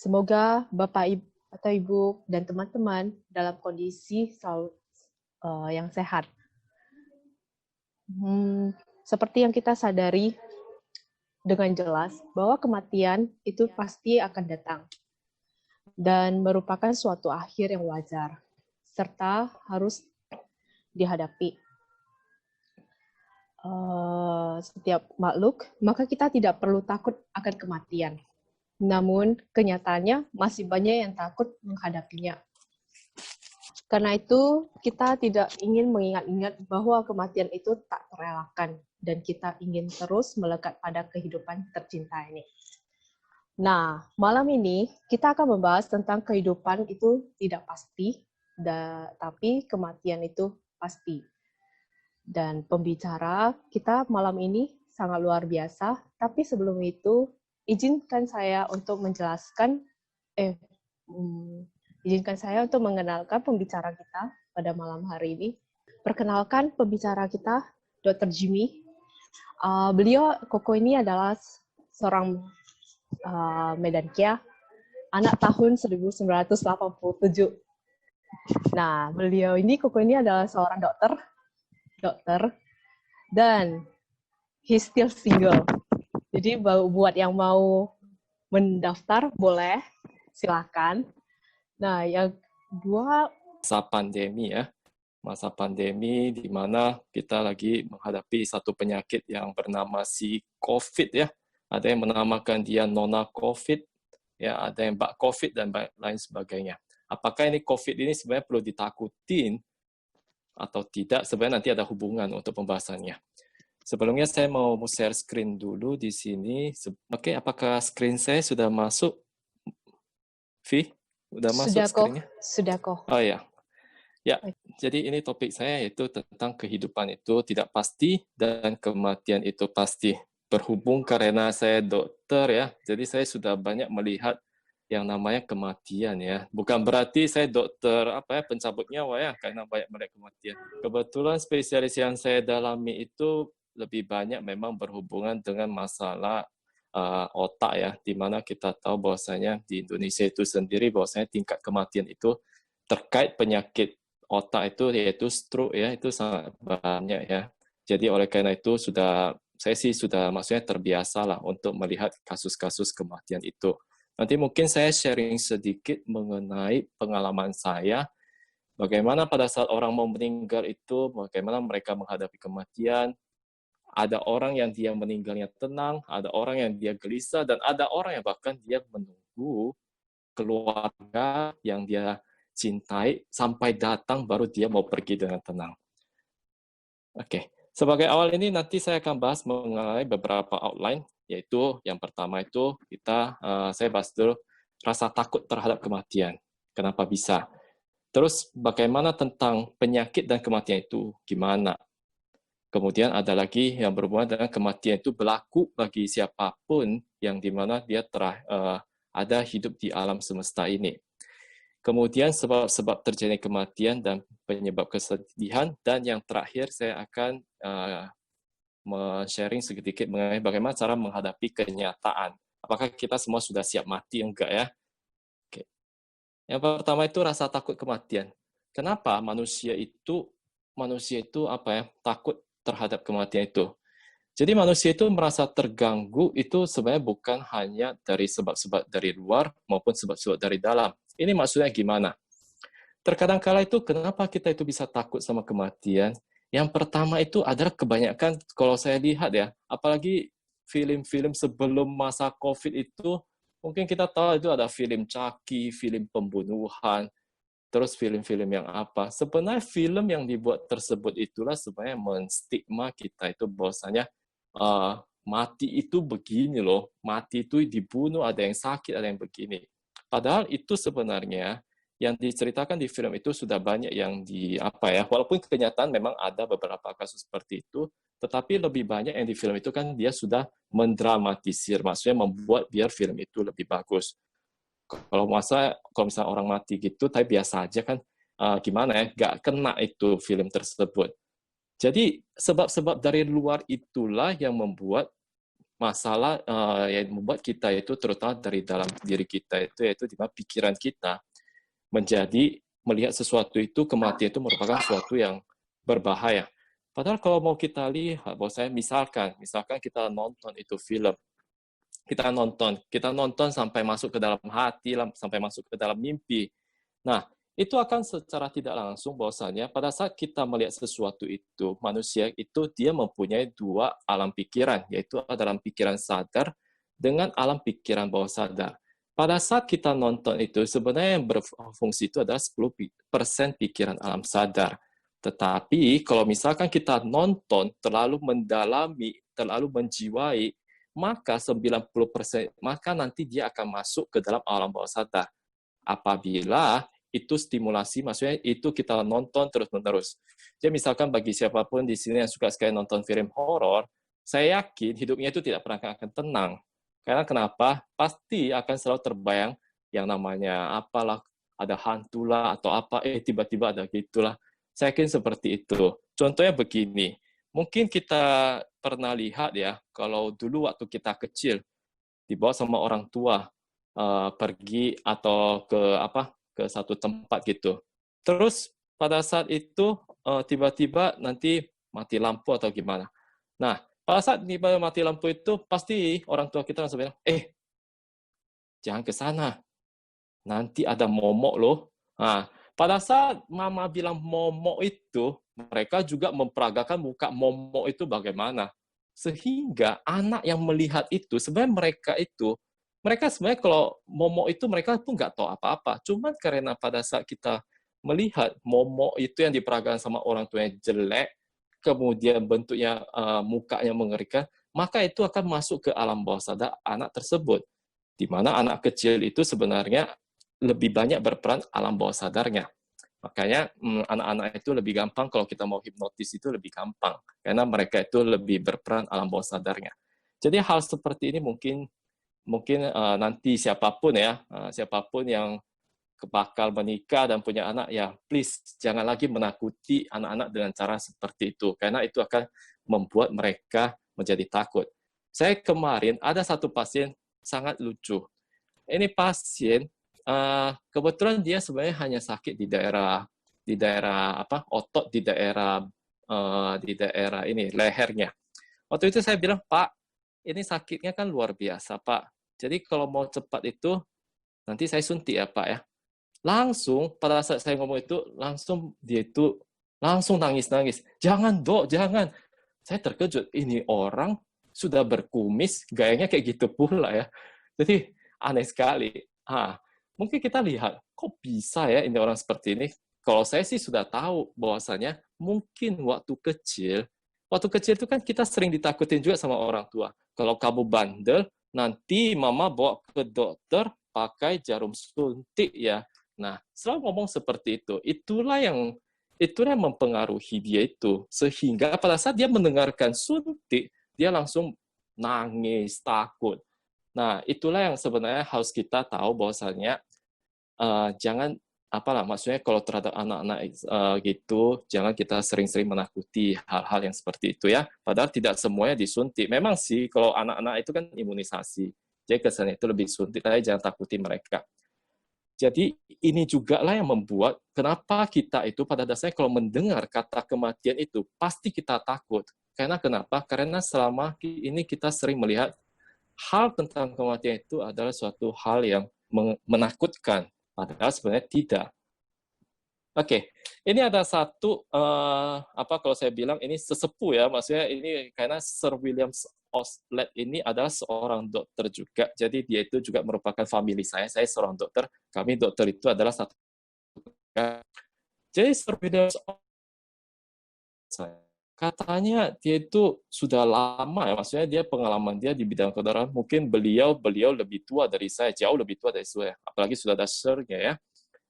Semoga Bapak Ibu atau Ibu dan teman-teman dalam kondisi selalu yang sehat. Seperti yang kita sadari dengan jelas bahwa kematian itu pasti akan datang dan merupakan suatu akhir yang wajar serta harus dihadapi. Setiap makhluk, maka kita tidak perlu takut akan kematian. Namun kenyataannya masih banyak yang takut menghadapinya. Karena itu kita tidak ingin mengingat-ingat bahwa kematian itu tak terelakkan dan kita ingin terus melekat pada kehidupan tercinta ini. Nah, malam ini kita akan membahas tentang kehidupan itu tidak pasti, tapi kematian itu pasti. Dan pembicara kita malam ini sangat luar biasa, tapi sebelum itu izinkan saya untuk mengenalkan pembicara kita pada malam hari ini. Perkenalkan pembicara kita, Dr. Jimmy. Beliau, Koko ini adalah seorang Medankia, anak tahun 1987. Nah, Koko ini adalah seorang dokter, dan he's still single. Jadi buat yang mau mendaftar, boleh, silakan. Nah, yang kedua, masa pandemi di mana kita lagi menghadapi satu penyakit yang bernama si COVID ya. Ada yang menamakan dia nona COVID, ya, ada yang bak COVID dan lain sebagainya. Apakah ini COVID ini sebenarnya perlu ditakutin atau tidak? Sebenarnya nanti ada hubungan untuk pembahasannya. Sebelumnya saya mau share screen dulu di sini. Oke, apakah screen saya sudah masuk? Vi, sudah masuk screen-nya? Sudah kok. Oh ya. Ya, jadi ini topik saya yaitu tentang kehidupan itu tidak pasti dan kematian itu pasti. Berhubung karena saya dokter ya, jadi saya sudah banyak melihat yang namanya kematian ya. Bukan berarti saya dokter pencabut nyawa ya, karena banyak melihat kematian. Kebetulan spesialis yang saya dalami itu lebih banyak memang berhubungan dengan masalah otak ya, di mana kita tahu bahwasanya di Indonesia itu sendiri bahwasanya tingkat kematian itu terkait penyakit otak itu yaitu stroke ya, itu sangat banyak ya. Jadi oleh karena itu saya sudah maksudnya terbiasa lah untuk melihat kasus-kasus kematian itu. Nanti mungkin saya sharing sedikit mengenai pengalaman saya, bagaimana pada saat orang mau meninggal itu, bagaimana mereka menghadapi kematian. Ada orang yang dia meninggalnya tenang, ada orang yang dia gelisah, dan ada orang yang bahkan dia menunggu keluarga yang dia cintai sampai datang baru dia mau pergi dengan tenang. Oke, sebagai awal ini nanti saya akan bahas mengenai beberapa outline, yaitu yang pertama itu saya bahas dulu rasa takut terhadap kematian. Kenapa bisa? Terus bagaimana tentang penyakit dan kematian itu gimana? Kemudian ada lagi yang berhubungan dengan kematian itu berlaku bagi siapapun yang dimana dia ada hidup di alam semesta ini. Kemudian sebab-sebab terjadi kematian dan penyebab kesedihan, dan yang terakhir saya akan sharing sedikit mengenai bagaimana cara menghadapi kenyataan. Apakah kita semua sudah siap mati enggak ya? Oke. Yang pertama itu rasa takut kematian. Kenapa manusia itu takut terhadap kematian itu? Jadi manusia itu merasa terganggu itu sebenarnya bukan hanya dari sebab-sebab dari luar maupun sebab-sebab dari dalam. Ini maksudnya gimana? Terkadang kala itu kenapa kita itu bisa takut sama kematian? Yang pertama itu adalah kebanyakan kalau saya lihat ya, apalagi film-film sebelum masa COVID itu, mungkin kita tahu itu ada film Chucky, film pembunuhan, terus film-film yang apa. Sebenarnya film yang dibuat tersebut itulah sebenarnya menstigma kita itu bahwasanya mati itu begini loh, mati itu dibunuh, ada yang sakit, ada yang begini. Padahal itu sebenarnya yang diceritakan di film itu sudah banyak yang walaupun kenyataan memang ada beberapa kasus seperti itu, tetapi lebih banyak yang di film itu kan dia sudah mendramatisir, maksudnya membuat biar film itu lebih bagus. Kalau misalnya orang mati gitu, tapi biasa aja kan, gimana ya, nggak kena itu film tersebut. Jadi sebab-sebab dari luar itulah yang membuat masalah yang membuat kita itu, terutama dari dalam diri kita itu, yaitu di mana pikiran kita menjadi melihat sesuatu itu, kematian itu merupakan sesuatu yang berbahaya. Padahal kalau mau kita lihat, bahwa saya misalkan kita nonton itu film, kita nonton sampai masuk ke dalam hati, sampai masuk ke dalam mimpi. Nah, itu akan secara tidak langsung bahwasanya pada saat kita melihat sesuatu itu, manusia itu dia mempunyai dua alam pikiran, yaitu dalam pikiran sadar dengan alam pikiran bawah sadar. Pada saat kita nonton itu, sebenarnya yang berfungsi itu adalah 10% pikiran alam sadar. Tetapi kalau misalkan kita nonton terlalu mendalami, terlalu menjiwai, maka 90%, maka nanti dia akan masuk ke dalam alam bawah sadar. Apabila itu stimulasi, maksudnya itu kita nonton terus-menerus. Jadi misalkan bagi siapapun di sini yang suka sekali nonton film horor, saya yakin hidupnya itu tidak pernah akan tenang. Karena kenapa? Pasti akan selalu terbayang yang namanya apalah, ada hantu lah atau apa, tiba-tiba ada gitulah. Saya yakin seperti itu. Contohnya begini, mungkin kita pernah lihat ya, kalau dulu waktu kita kecil, dibawa sama orang tua, pergi atau ke satu tempat gitu. Terus pada saat itu tiba-tiba nanti mati lampu atau gimana. Nah, pada saat tiba mati lampu itu pasti orang tua kita langsung bilang, jangan ke sana, nanti ada momok loh. Nah, pada saat mama bilang momok itu, mereka juga memperagakan muka momok itu bagaimana. Sehingga anak yang melihat itu, sebenarnya mereka sebenarnya kalau momok itu mereka pun nggak tahu apa-apa. Cuman karena pada saat kita melihat momok itu yang diperagakan sama orang tuanya jelek, kemudian bentuknya mukanya mengerikan, maka itu akan masuk ke alam bawah sadar anak tersebut. Di mana anak kecil itu sebenarnya lebih banyak berperan alam bawah sadarnya. Makanya anak-anak itu lebih gampang kalau kita mau hipnotis itu lebih gampang. Karena mereka itu lebih berperan alam bawah sadarnya. Jadi hal seperti ini mungkin nanti siapapun yang bakal menikah dan punya anak, ya please jangan lagi menakuti anak-anak dengan cara seperti itu. Karena itu akan membuat mereka menjadi takut. Saya kemarin ada satu pasien sangat lucu. Ini pasien kebetulan dia sebenarnya hanya sakit di daerah otot di daerah ini lehernya. Waktu itu saya bilang, Pak, ini sakitnya kan luar biasa, Pak. Jadi kalau mau cepat itu nanti saya suntik ya, Pak ya. Langsung pada saat saya ngomong itu dia itu langsung nangis. Jangan, Dok, jangan. Saya terkejut, ini orang sudah berkumis, gayanya kayak gitu pula ya. Jadi aneh sekali. Mungkin kita lihat, kok bisa ya ini orang seperti ini? Kalau saya sih sudah tahu bahwasanya mungkin waktu kecil itu kan kita sering ditakutin juga sama orang tua. Kalau kamu bandel, nanti mama bawa ke dokter pakai jarum suntik ya. Nah, selalu ngomong seperti itu. Itulah yang mempengaruhi dia itu. Sehingga pada saat dia mendengarkan suntik, dia langsung nangis, takut. Nah, itulah yang sebenarnya harus kita tahu bahwasanya jangan maksudnya kalau terhadap anak-anak gitu, jangan kita sering-sering menakuti hal-hal yang seperti itu ya. Padahal tidak semuanya disuntik. Memang sih kalau anak-anak itu kan imunisasi. Jadi kesannya itu lebih suntik, tapi jangan takuti mereka. Jadi ini juga lah yang membuat kenapa kita itu pada dasarnya kalau mendengar kata kematian itu pasti kita takut. Karena kenapa? Karena selama ini kita sering melihat hal tentang kematian itu adalah suatu hal yang menakutkan. Padahal sebenarnya tidak. Oke, ini ada satu kalau saya bilang ini sesepuh ya, maksudnya ini karena Sir William Oslet ini adalah seorang dokter juga, jadi dia itu juga merupakan family saya seorang dokter, kami dokter itu adalah satu. Jadi Sir William katanya dia itu sudah lama ya, maksudnya dia pengalaman dia di bidang kedokteran, mungkin beliau lebih tua dari saya, jauh lebih tua dari saya, apalagi sudah ada sirnya ya.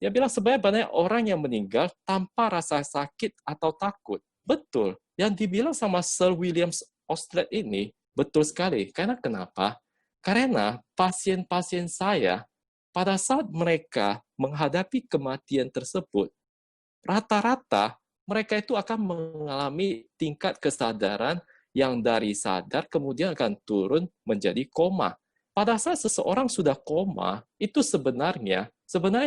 Dia bilang sebenarnya banyak orang yang meninggal tanpa rasa sakit atau takut. Betul. Yang dibilang sama Sir William Oslet ini betul sekali. Karena kenapa? Karena pasien-pasien saya pada saat mereka menghadapi kematian tersebut, rata-rata mereka itu akan mengalami tingkat kesadaran yang dari sadar kemudian akan turun menjadi koma. Pada saat seseorang sudah koma, itu sebenarnya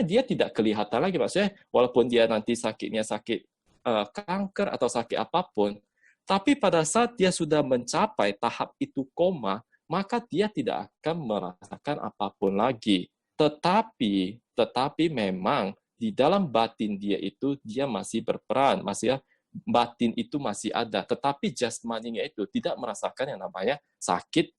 dia tidak kelihatan lagi. Maksudnya, walaupun dia nanti sakitnya sakit kanker atau sakit apapun, tapi pada saat dia sudah mencapai tahap itu koma, maka dia tidak akan merasakan apapun lagi. Tetapi memang di dalam batin dia itu dia masih berperan, masih batin itu masih ada, tetapi jasmaninya itu tidak merasakan yang namanya sakit,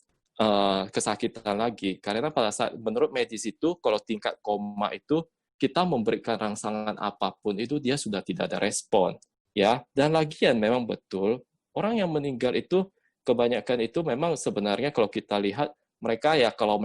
kesakitan lagi. Karena pada saat menurut medis itu kalau tingkat koma itu kita memberikan rangsangan apapun itu dia sudah tidak ada respon, ya. Dan lagian memang betul orang yang meninggal itu kebanyakan itu memang sebenarnya kalau kita lihat mereka ya kalau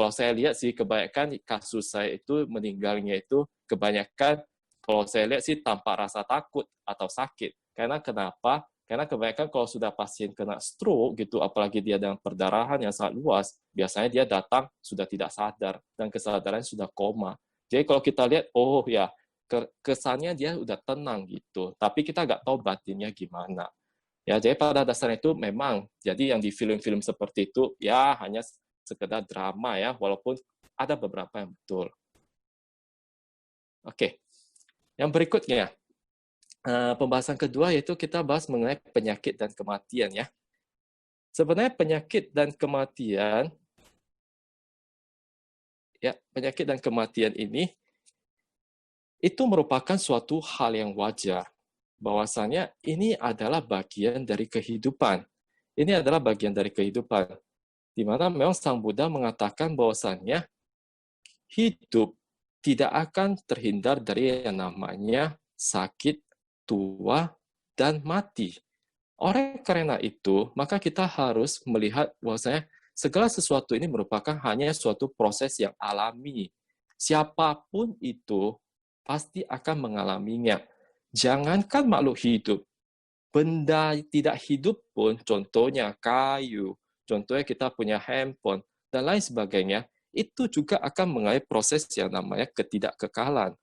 saya lihat sih kebanyakan kasus saya itu meninggalnya itu kebanyakan kalau saya lihat sih tanpa rasa takut atau sakit. Karena kenapa? Karena kebanyakan kalau sudah pasien kena stroke gitu, apalagi dia dengan perdarahan yang sangat luas, biasanya dia datang sudah tidak sadar dan kesadaran sudah koma. Jadi kalau kita lihat, oh ya kesannya dia udah tenang gitu, tapi kita nggak tahu batinnya gimana. Ya, jadi pada dasarnya itu memang, jadi yang di film-film seperti itu ya hanya sekedar drama ya, walaupun ada beberapa yang betul. Oke, yang berikutnya. Pembahasan kedua yaitu kita bahas mengenai penyakit dan kematian ya. Sebenarnya penyakit dan kematian ini itu merupakan suatu hal yang wajar. Bahwasanya ini adalah bagian dari kehidupan. Ini adalah bagian dari kehidupan. Di mana memang Sang Buddha mengatakan bahwasannya hidup tidak akan terhindar dari yang namanya sakit, tua, dan mati. Oleh karena itu, maka kita harus melihat bahwasanya segala sesuatu ini merupakan hanya suatu proses yang alami. Siapapun itu pasti akan mengalaminya. Jangankan makhluk hidup, benda tidak hidup pun, contohnya kayu, contohnya kita punya handphone, dan lain sebagainya, itu juga akan mengalami proses yang namanya ketidakkekalan.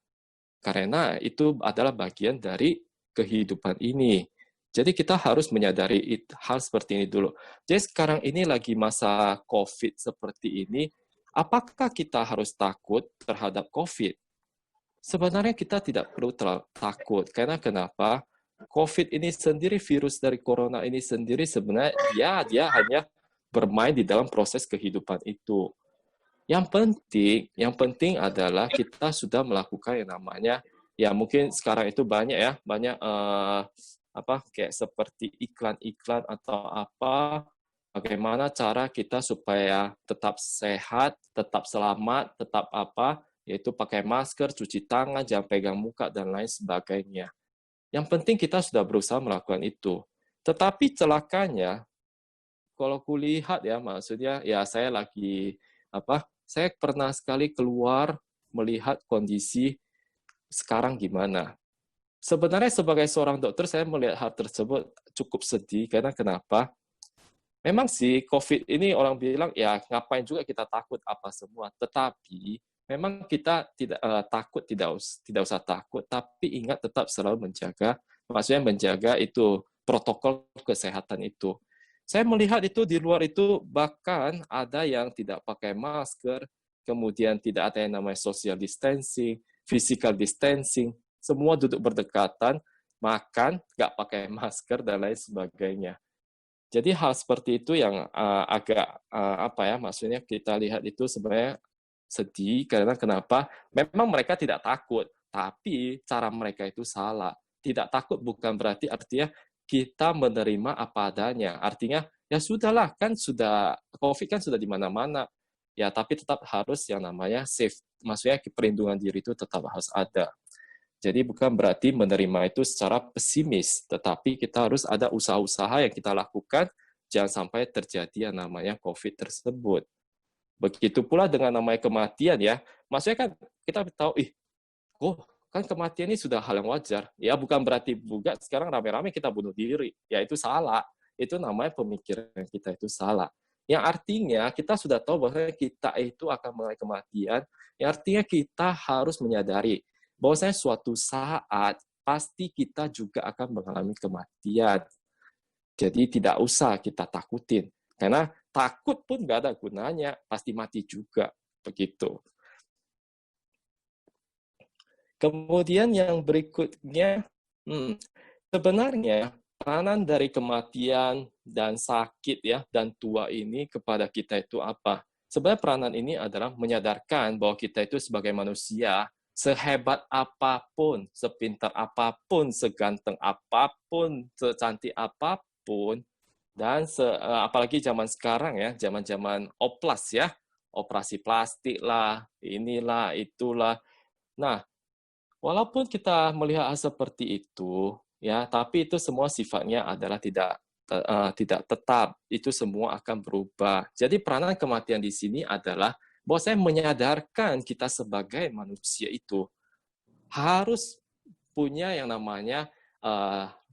Karena itu adalah bagian dari kehidupan ini. Jadi kita harus menyadari hal seperti ini dulu. Jadi sekarang ini lagi masa COVID seperti ini, apakah kita harus takut terhadap COVID? Sebenarnya kita tidak perlu takut. Karena kenapa? COVID ini sendiri, virus dari corona ini sendiri sebenarnya dia hanya bermain di dalam proses kehidupan itu. Yang penting adalah kita sudah melakukan yang namanya ya mungkin sekarang itu banyak kayak seperti iklan-iklan atau apa bagaimana cara kita supaya tetap sehat, tetap selamat, tetap yaitu pakai masker, cuci tangan, jangan pegang muka dan lain sebagainya. Yang penting kita sudah berusaha melakukan itu. Tetapi celakanya kalau kulihat ya maksudnya ya saya pernah sekali keluar melihat kondisi sekarang gimana. Sebenarnya sebagai seorang dokter, saya melihat hal tersebut cukup sedih, karena kenapa? Memang sih, COVID ini orang bilang, ya ngapain juga kita takut apa semua. Tetapi, memang kita tidak takut, tidak usah takut, tapi ingat tetap selalu menjaga itu, protokol kesehatan itu. Saya melihat itu di luar itu bahkan ada yang tidak pakai masker, kemudian tidak ada yang namanya social distancing, physical distancing, semua duduk berdekatan, makan, nggak pakai masker, dan lain sebagainya. Jadi hal seperti itu yang maksudnya kita lihat itu sebenarnya sedih, karena kenapa? Memang mereka tidak takut, tapi cara mereka itu salah. Tidak takut bukan berarti artinya kita menerima apa adanya. Artinya, ya sudahlah, kan sudah COVID kan sudah di mana-mana. Ya, tapi tetap harus yang namanya safe. Maksudnya perlindungan diri itu tetap harus ada. Jadi bukan berarti menerima itu secara pesimis, tetapi kita harus ada usaha-usaha yang kita lakukan, jangan sampai terjadi yang namanya COVID tersebut. Begitu pula dengan namanya kematian ya. Maksudnya kan kita tahu, kan kematian ini sudah hal yang wajar. Ya bukan berarti juga sekarang rame-rame kita bunuh diri. Ya itu salah. Itu namanya pemikiran kita itu salah. Yang artinya kita sudah tahu bahwa kita itu akan mengalami kematian. Yang artinya kita harus menyadari bahwasanya suatu saat pasti kita juga akan mengalami kematian. Jadi tidak usah kita takutin. Karena takut pun nggak ada gunanya, pasti mati juga. Begitu. Kemudian yang berikutnya, sebenarnya peranan dari kematian dan sakit ya dan tua ini kepada kita itu apa? Sebenarnya peranan ini adalah menyadarkan bahwa kita itu sebagai manusia, sehebat apapun, sepintar apapun, seganteng apapun, secantik apapun, dan apalagi zaman sekarang ya, zaman-zaman oplas ya, operasi plastik lah, inilah, itulah. Nah, walaupun kita melihat hal seperti itu, ya, tapi itu semua sifatnya adalah tidak tetap. Itu semua akan berubah. Jadi peranan kematian di sini adalah bahwa saya menyadarkan kita sebagai manusia itu harus punya yang namanya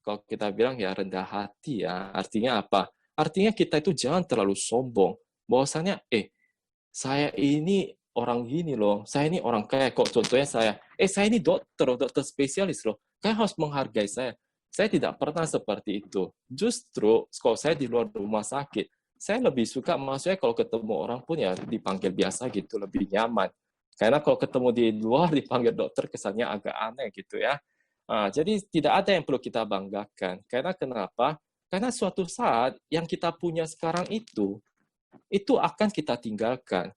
kalau kita bilang ya rendah hati ya. Artinya apa? Artinya kita itu jangan terlalu sombong. Bahwasanya saya ini orang gini loh, saya ini orang kaya kok, contohnya saya ini dokter spesialis loh, kalian harus menghargai saya. Saya tidak pernah seperti itu. Justru kalau saya di luar rumah sakit, saya lebih suka, maksudnya kalau ketemu orang pun ya dipanggil biasa gitu, lebih nyaman. Karena kalau ketemu di luar dipanggil dokter kesannya agak aneh gitu ya. Jadi tidak ada yang perlu kita banggakan. Karena kenapa? Karena suatu saat yang kita punya sekarang itu akan kita tinggalkan.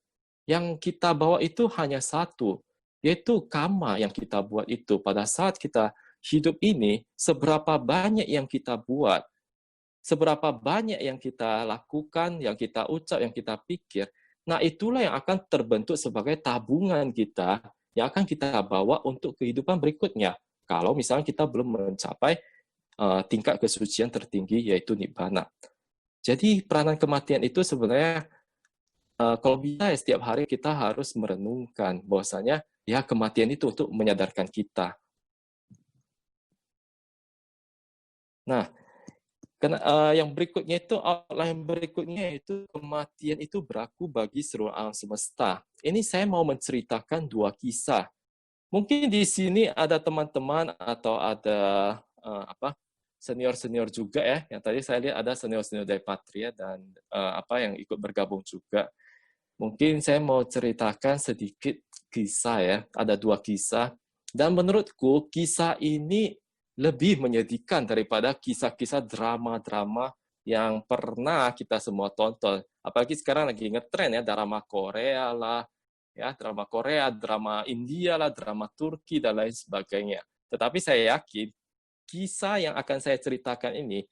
Yang kita bawa itu hanya satu, yaitu karma yang kita buat itu. Pada saat kita hidup ini, seberapa banyak yang kita buat, seberapa banyak yang kita lakukan, yang kita ucap, yang kita pikir, nah itulah yang akan terbentuk sebagai tabungan kita, yang akan kita bawa untuk kehidupan berikutnya. Kalau misalnya kita belum mencapai tingkat kesucian tertinggi, yaitu Nibbana. Jadi peranan kematian itu sebenarnya kalau bisa ya setiap hari kita harus merenungkan bahwasanya ya kematian itu untuk menyadarkan kita. Nah, yang berikutnya itu outline berikutnya itu kematian itu berlaku bagi seluruh alam semesta. Ini saya mau menceritakan dua kisah. Mungkin di sini ada teman-teman atau ada senior-senior juga ya. Yang tadi saya lihat ada senior-senior dari Patria dan yang ikut bergabung juga. Mungkin saya mau ceritakan sedikit kisah ya, ada dua kisah. Dan menurutku kisah ini lebih menyedihkan daripada kisah-kisah drama-drama yang pernah kita semua tonton. Apalagi sekarang lagi ngetren ya, drama Korea lah, ya drama Korea, drama India lah, drama Turki dan lain sebagainya. Tetapi saya yakin kisah yang akan saya ceritakan ini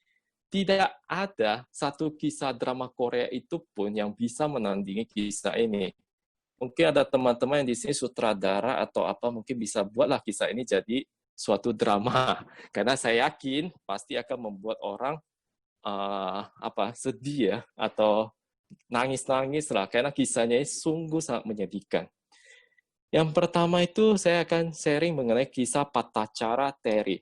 tidak ada satu kisah drama Korea itu pun yang bisa menandingi kisah ini. Mungkin ada teman-teman yang di sini sutradara atau apa, mungkin bisa buatlah kisah ini jadi suatu drama. Karena saya yakin pasti akan membuat orang sedih ya, atau nangis-nangis lah, karena kisahnya sungguh sangat menyedihkan. Yang pertama itu saya akan sharing mengenai kisah Patacara Terry.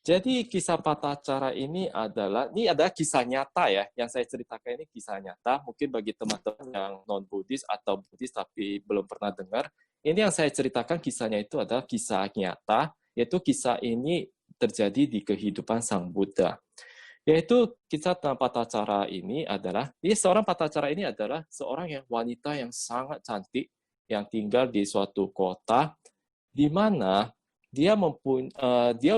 Jadi kisah Patacara ini adalah kisah nyata ya, yang saya ceritakan ini kisah nyata. Mungkin bagi teman-teman yang non-Buddhis atau Buddhis tapi belum pernah dengar, ini yang saya ceritakan kisahnya itu adalah kisah nyata, yaitu kisah ini terjadi di kehidupan Sang Buddha. Yaitu kisah tentang Patacara ini adalah, seorang Patacara ini adalah seorang wanita yang sangat cantik, yang tinggal di suatu kota, di mana dia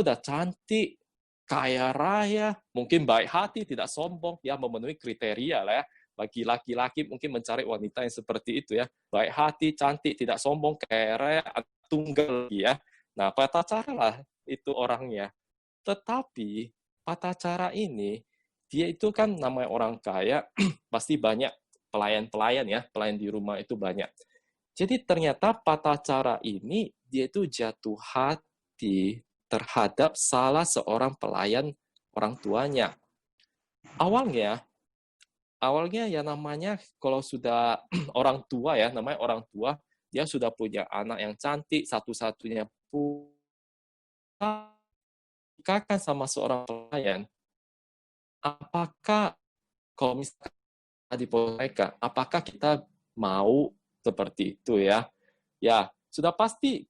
udah cantik, kaya raya, mungkin baik hati, tidak sombong, ya memenuhi kriteria lah ya. Bagi laki-laki mungkin mencari wanita yang seperti itu ya. Baik hati, cantik, tidak sombong, kaya raya, tunggal ya. Nah, Patacara lah itu orangnya. Tetapi Patacara ini, dia itu kan namanya orang kaya, pasti banyak pelayan-pelayan ya, pelayan di rumah itu banyak. Jadi ternyata Patacara ini dia itu jatuh hati terhadap salah seorang pelayan orang tuanya. Awalnya ya namanya kalau sudah orang tua ya, namanya orang tua, dia sudah punya anak yang cantik, satu-satunya nikahkan sama seorang pelayan. Apakah kalau misalkan di mereka, apakah kita mau seperti itu ya? Ya, sudah pasti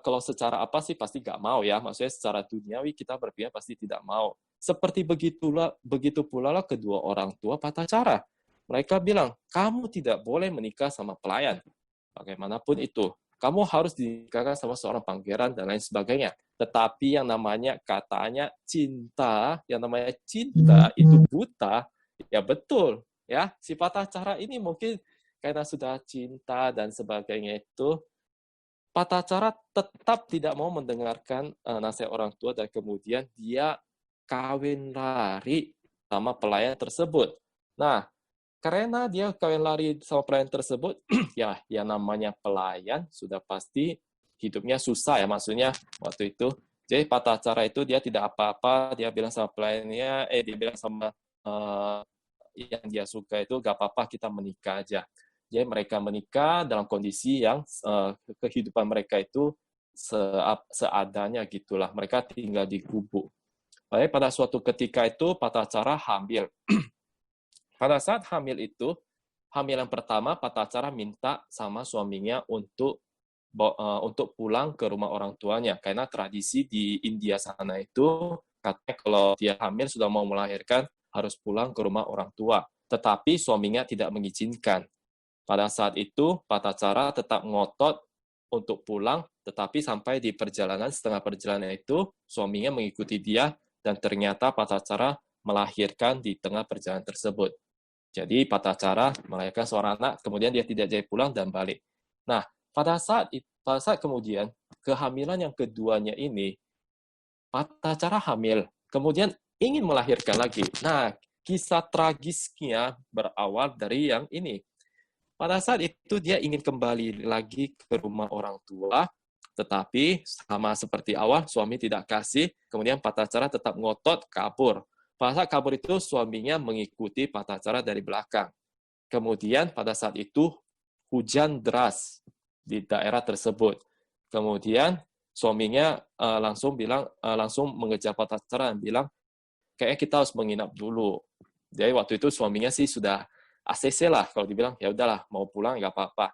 kalau secara apa sih pasti nggak mau ya. Maksudnya secara duniawi kita berpikir pasti tidak mau. Seperti begitu pula lah kedua orang tua Patacara. Mereka bilang, kamu tidak boleh menikah sama pelayan. Bagaimanapun itu. Kamu harus dinikahkan sama seorang pangeran dan lain sebagainya. Tetapi yang namanya katanya cinta, itu buta, ya betul. Ya, si Patacara ini mungkin karena sudah cinta dan sebagainya itu, Patacara tetap tidak mau mendengarkan nasihat orang tua dan kemudian dia kawin lari sama pelayan tersebut. Nah, karena dia kawin lari sama pelayan tersebut, ya yang namanya pelayan sudah pasti hidupnya susah ya, maksudnya waktu itu. Jadi Patacara itu dia tidak apa-apa, dia bilang sama pelayannya, dia bilang sama yang dia suka itu, gak apa-apa kita menikah aja. Jadi mereka menikah dalam kondisi yang kehidupan mereka itu seadanya gitulah. Mereka tinggal di gubuk. Lalu pada suatu ketika itu Patacara hamil. Pada saat hamil itu, hamil yang pertama Patacara minta sama suaminya untuk pulang ke rumah orang tuanya. Karena tradisi di India sana itu, katanya kalau dia hamil sudah mau melahirkan, harus pulang ke rumah orang tua. Tetapi suaminya tidak mengizinkan. Pada saat itu, Patacara tetap ngotot untuk pulang, tetapi sampai di perjalanan, setengah perjalanan itu, suaminya mengikuti dia, dan ternyata Patacara melahirkan di tengah perjalanan tersebut. Jadi Patacara melahirkan seorang anak, kemudian dia tidak jadi pulang dan balik. Nah, pada saat kemudian, kehamilan yang keduanya ini, Patacara hamil, kemudian ingin melahirkan lagi. Nah, kisah tragisnya berawal dari yang ini. Pada saat itu dia ingin kembali lagi ke rumah orang tua, tetapi sama seperti awal, suami tidak kasih, kemudian Patacara tetap ngotot kabur. Pada saat kabur itu, suaminya mengikuti Patacara dari belakang. Kemudian pada saat itu, hujan deras di daerah tersebut. Kemudian suaminya langsung mengejar Patacara dan bilang, kayaknya kita harus menginap dulu. Jadi waktu itu suaminya sih sudah ACC lah, kalau dibilang ya udahlah mau pulang nggak apa-apa.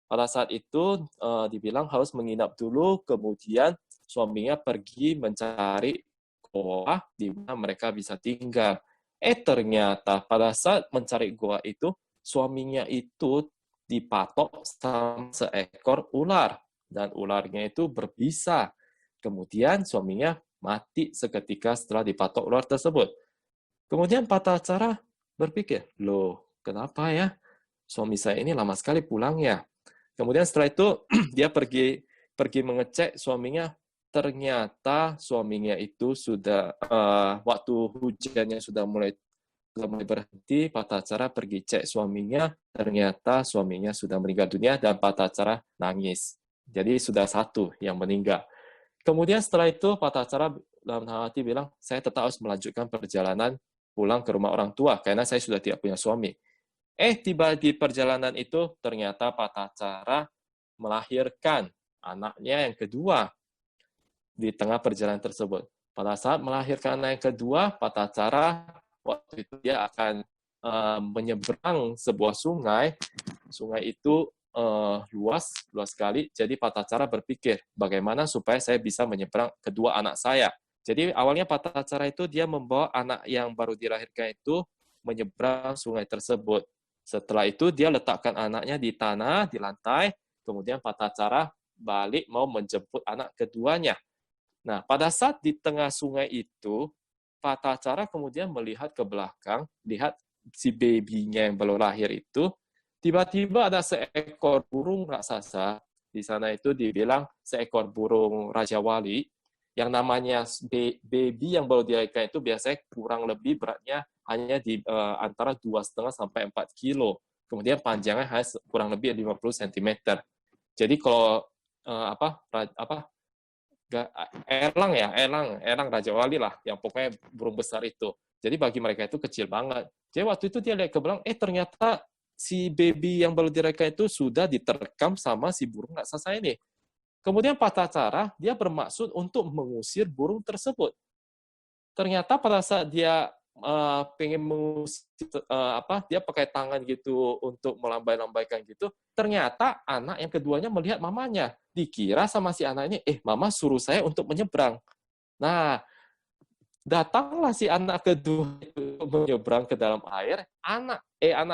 Pada saat itu dibilang harus menginap dulu, kemudian suaminya pergi mencari goa di mana mereka bisa tinggal. Ternyata pada saat mencari goa itu, suaminya itu dipatok sama seekor ular. Dan ularnya itu berbisa. Kemudian suaminya mati seketika setelah dipatok ular tersebut. Kemudian Patacara berpikir, loh kenapa ya suami saya ini lama sekali pulang ya. Kemudian setelah itu dia pergi mengecek suaminya. Ternyata suaminya itu sudah waktu hujannya sudah mulai berhenti. Patacara pergi cek suaminya. Ternyata suaminya sudah meninggal dunia dan Patacara nangis. Jadi sudah satu yang meninggal. Kemudian setelah itu Patacara dalam hati bilang, saya tetap harus melanjutkan perjalanan pulang ke rumah orang tua karena saya sudah tidak punya suami. Tiba di perjalanan itu, ternyata Patacara melahirkan anaknya yang kedua di tengah perjalanan tersebut. Pada saat melahirkan anak yang kedua, Patacara waktu itu dia akan menyeberang sebuah sungai. Sungai itu luas sekali. Jadi Patacara berpikir, bagaimana supaya saya bisa menyeberang kedua anak saya. Jadi awalnya Patacara itu dia membawa anak yang baru dilahirkan itu menyeberang sungai tersebut. Setelah itu dia letakkan anaknya di tanah, di lantai, kemudian Patacara balik mau menjemput anak keduanya. Nah, pada saat di tengah sungai itu, Patacara kemudian melihat ke belakang, lihat si baby-nya yang baru lahir itu, tiba-tiba ada seekor burung raksasa, di sana itu dibilang seekor burung Raja Wali, yang namanya baby yang baru dilahirkan itu biasanya kurang lebih beratnya hanya di antara 2,5 sampai 4 kilo. Kemudian panjangnya hanya kurang lebih 50 cm. Jadi kalau elang Raja Wali lah, yang pokoknya burung besar itu. Jadi bagi mereka itu kecil banget. Jadi waktu itu dia lihat ke belakang, ternyata si baby yang baru dilahirkan itu sudah diterkam sama si burung raksasa ini. Kemudian Patacara dia bermaksud untuk mengusir burung tersebut. Ternyata pada saat dia pengen mengusir, dia pakai tangan gitu untuk melambai-lambaikan gitu, ternyata anak yang keduanya melihat mamanya. Dikira sama si anak ini, mama suruh saya untuk menyeberang. Nah, Datanglah si anak kedua itu menyeberang ke dalam air. Anak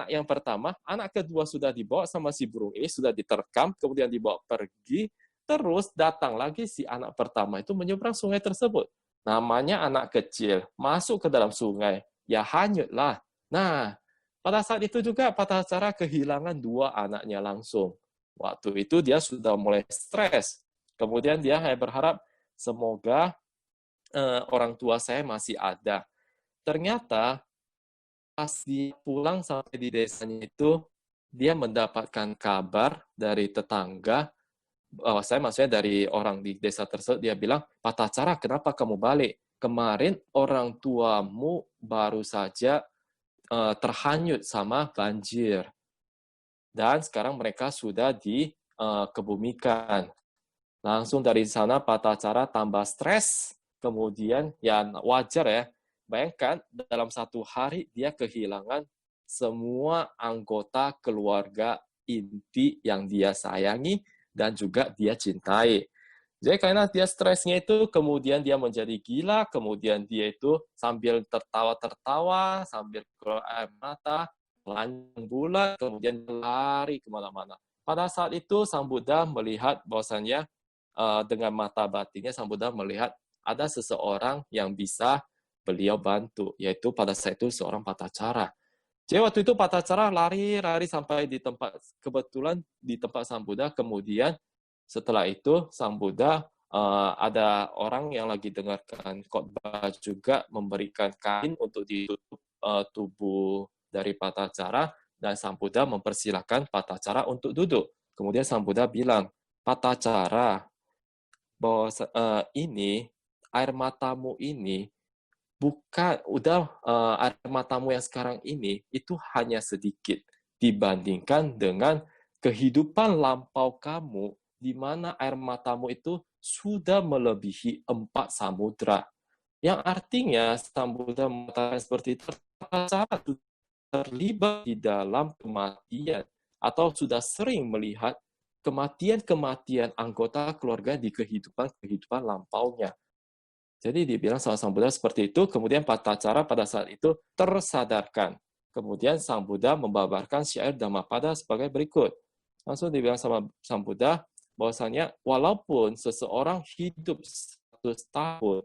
yang pertama, anak kedua sudah dibawa sama si burung ini, sudah diterkam, kemudian dibawa pergi. Terus datang lagi si anak pertama itu menyeberang sungai tersebut. Namanya anak kecil, masuk ke dalam sungai, ya hanyutlah. Nah, pada saat itu juga Patacara kehilangan dua anaknya langsung. Waktu itu dia sudah mulai stres. Kemudian dia berharap semoga orang tua saya masih ada. Ternyata pas dia pulang sampai di desanya itu, dia mendapatkan kabar dari tetangga, saya maksudnya dari orang di desa tersebut, dia bilang, Patacara, kenapa kamu balik? Kemarin orang tuamu baru saja terhanyut sama banjir. Dan sekarang mereka sudah dikebumikan. Langsung dari sana Patacara tambah stres, kemudian ya wajar ya, bayangkan dalam satu hari dia kehilangan semua anggota keluarga inti yang dia sayangi dan juga dia cintai. Jadi karena dia stresnya itu, kemudian dia menjadi gila, kemudian dia itu sambil tertawa-tertawa, sambil keluar air mata, telanjang bulat, kemudian lari kemana-mana. Pada saat itu Sang Buddha melihat bahwasannya dengan mata batinnya Sang Buddha melihat ada seseorang yang bisa beliau bantu, yaitu pada saat itu seorang Patacara. Jadi waktu itu Patacara lari sampai di tempat, kebetulan di tempat Sang Buddha, kemudian setelah itu Sang Buddha ada orang yang lagi dengarkan khotbah juga memberikan kain untuk ditutup tubuh dari Patacara, dan Sang Buddha mempersilahkan Patacara untuk duduk. Kemudian Sang Buddha bilang, Patacara, bahwa ini air matamu ini bukan air matamu yang sekarang ini itu hanya sedikit dibandingkan dengan kehidupan lampau kamu, di mana air matamu itu sudah melebihi 4 samudra. Yang artinya Sang Buddha mengatakan seperti itu, cara terlibat di dalam kematian atau sudah sering melihat kematian-kematian anggota keluarga di kehidupan lampaunya. Jadi dibilang sama Sang Buddha seperti itu, kemudian Patacara pada saat itu tersadarkan. Kemudian Sang Buddha membabarkan syair Dhammapada sebagai berikut. Langsung dibilang sama Sang Buddha, bahwasanya walaupun seseorang hidup 100 tahun,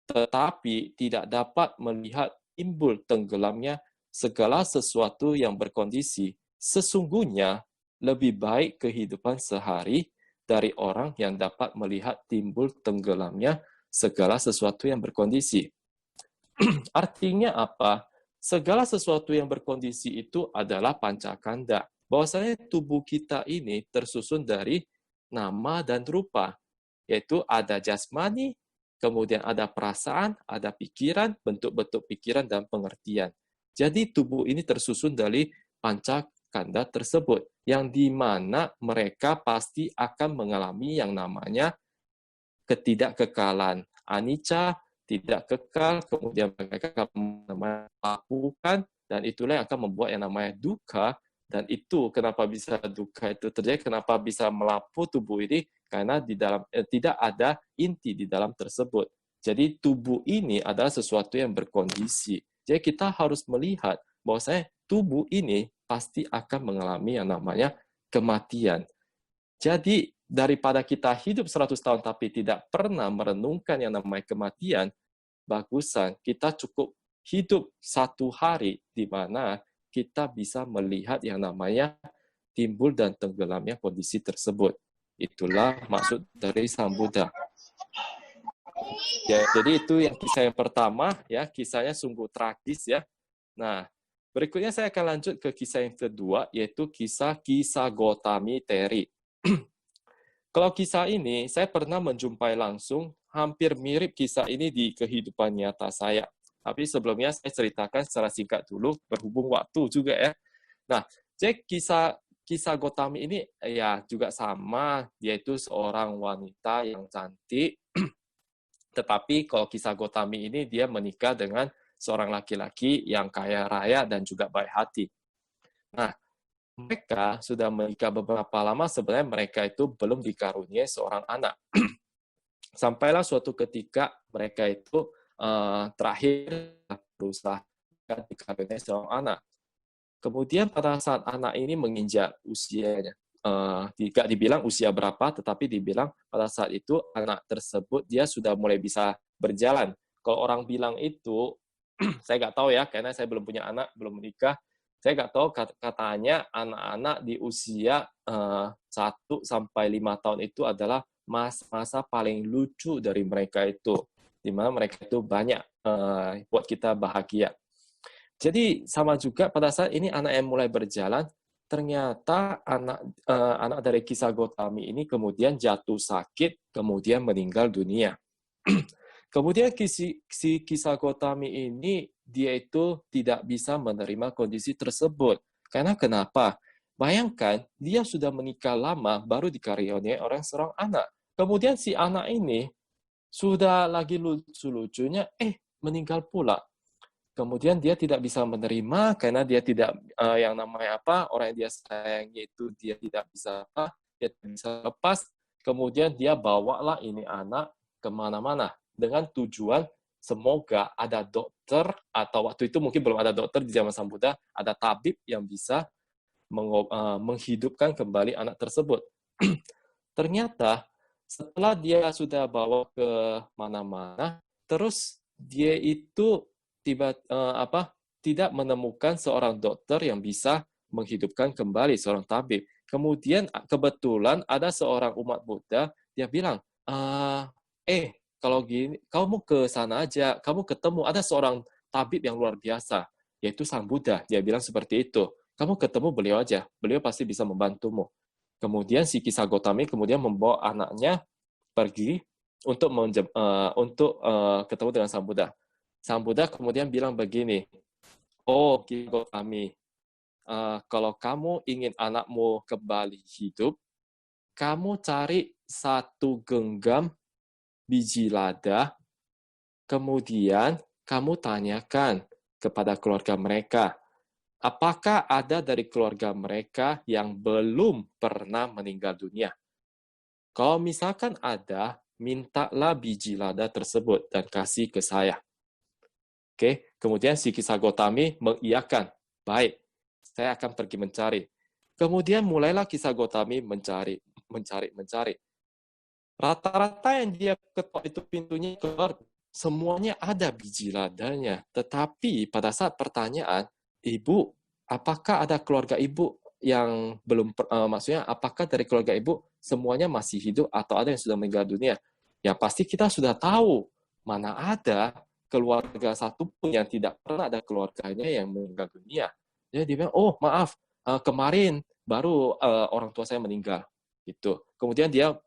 tetapi tidak dapat melihat timbul tenggelamnya segala sesuatu yang berkondisi, sesungguhnya lebih baik kehidupan sehari dari orang yang dapat melihat timbul tenggelamnya segala sesuatu yang berkondisi. Artinya apa? Segala sesuatu yang berkondisi itu adalah pancakanda. Bahwasanya tubuh kita ini tersusun dari nama dan rupa, yaitu ada jasmani, kemudian ada perasaan, ada pikiran, bentuk-bentuk pikiran dan pengertian. Jadi tubuh ini tersusun dari pancakanda tersebut, yang di mana mereka pasti akan mengalami yang namanya ketidakkekalan. Anicca, tidak kekal, kemudian mereka akan melakukan, dan itulah yang akan membuat yang namanya dukkha. Dan itu kenapa bisa dukkha itu terjadi, kenapa bisa melapu tubuh ini, karena di dalam tidak ada inti di dalam tersebut. Jadi tubuh ini adalah sesuatu yang berkondisi. Jadi kita harus melihat bahwasanya tubuh ini pasti akan mengalami yang namanya kematian. Jadi daripada kita hidup 100 tahun tapi tidak pernah merenungkan yang namanya kematian, bagusan kita cukup hidup 1 hari di mana kita bisa melihat yang namanya timbul dan tenggelamnya kondisi tersebut. Itulah maksud dari Sang Buddha. Ya, jadi itu yang kisah yang pertama, ya, kisahnya sungguh tragis ya. Nah, berikutnya saya akan lanjut ke kisah yang kedua, yaitu kisah Gotami Teri. Kalau kisah ini, saya pernah menjumpai langsung, hampir mirip kisah ini di kehidupan nyata saya. Tapi sebelumnya saya ceritakan secara singkat dulu, berhubung waktu juga ya. Nah, jadi kisah Gotami ini ya juga sama, yaitu seorang wanita yang cantik. Tetapi kalau kisah Gotami ini dia menikah dengan seorang laki-laki yang kaya raya dan juga baik hati. Nah, mereka sudah menikah beberapa lama, sebenarnya mereka itu belum dikaruniai seorang anak. Sampailah suatu ketika mereka itu terakhir berusaha dikaruniai seorang anak. Kemudian pada saat anak ini menginjak usianya, tidak dibilang usia berapa, tetapi dibilang pada saat itu anak tersebut dia sudah mulai bisa berjalan. Kalau orang bilang itu, saya nggak tahu ya, karena saya belum punya anak, belum menikah. Saya nggak tahu, katanya anak-anak di usia 1 sampai 5 tahun itu adalah masa paling lucu dari mereka itu, di mana mereka itu banyak buat kita bahagia. Jadi sama juga pada saat ini anak yang mulai berjalan, ternyata anak dari kisah Gotami ini kemudian jatuh sakit, kemudian meninggal dunia. Kemudian si kisah Gotami ini dia itu tidak bisa menerima kondisi tersebut. Karena kenapa? Bayangkan dia sudah menikah lama baru dikaruniai orang seorang anak. Kemudian si anak ini sudah lagi lucu-lucunya meninggal pula. Kemudian dia tidak bisa menerima karena dia tidak yang namanya orang yang dia sayangi itu dia tidak bisa dia tidak bisa lepas. Kemudian dia bawalah ini anak kemana-mana dengan tujuan semoga ada dokter, atau waktu itu mungkin belum ada dokter di zaman Sang Buddha, ada tabib yang bisa menghidupkan kembali anak tersebut. Ternyata setelah dia sudah bawa ke mana-mana, terus dia itu tidak menemukan seorang dokter yang bisa menghidupkan kembali seorang tabib. Kemudian kebetulan ada seorang umat Buddha, dia bilang, kalau gini, kamu ke sana aja, kamu ketemu ada seorang tabib yang luar biasa, yaitu Sang Buddha. Dia bilang seperti itu, kamu ketemu beliau aja, beliau pasti bisa membantumu. Kemudian si Kisah Gotami kemudian membawa anaknya pergi untuk ketemu dengan Sang Buddha. Sang Buddha kemudian bilang begini, oh Kisah Gotami, kalau kamu ingin anakmu kembali hidup, kamu cari 1 genggam biji lada, kemudian kamu tanyakan kepada keluarga mereka, apakah ada dari keluarga mereka yang belum pernah meninggal dunia? Kalau misalkan ada, mintalah biji lada tersebut dan kasih ke saya. Oke, kemudian si Kisah Gotami mengiyakan, baik, saya akan pergi mencari. Kemudian mulailah Kisah Gotami mencari. Rata-rata yang dia ketok itu pintunya keluar, semuanya ada biji ladanya. Tetapi pada saat pertanyaan, ibu, apakah ada keluarga ibu yang belum, maksudnya apakah dari keluarga ibu semuanya masih hidup atau ada yang sudah meninggal dunia? Ya pasti kita sudah tahu, mana ada keluarga satupun yang tidak pernah ada keluarganya yang meninggal dunia. Jadi dia bilang, oh maaf, kemarin baru orang tua saya meninggal. Gitu. Kemudian dia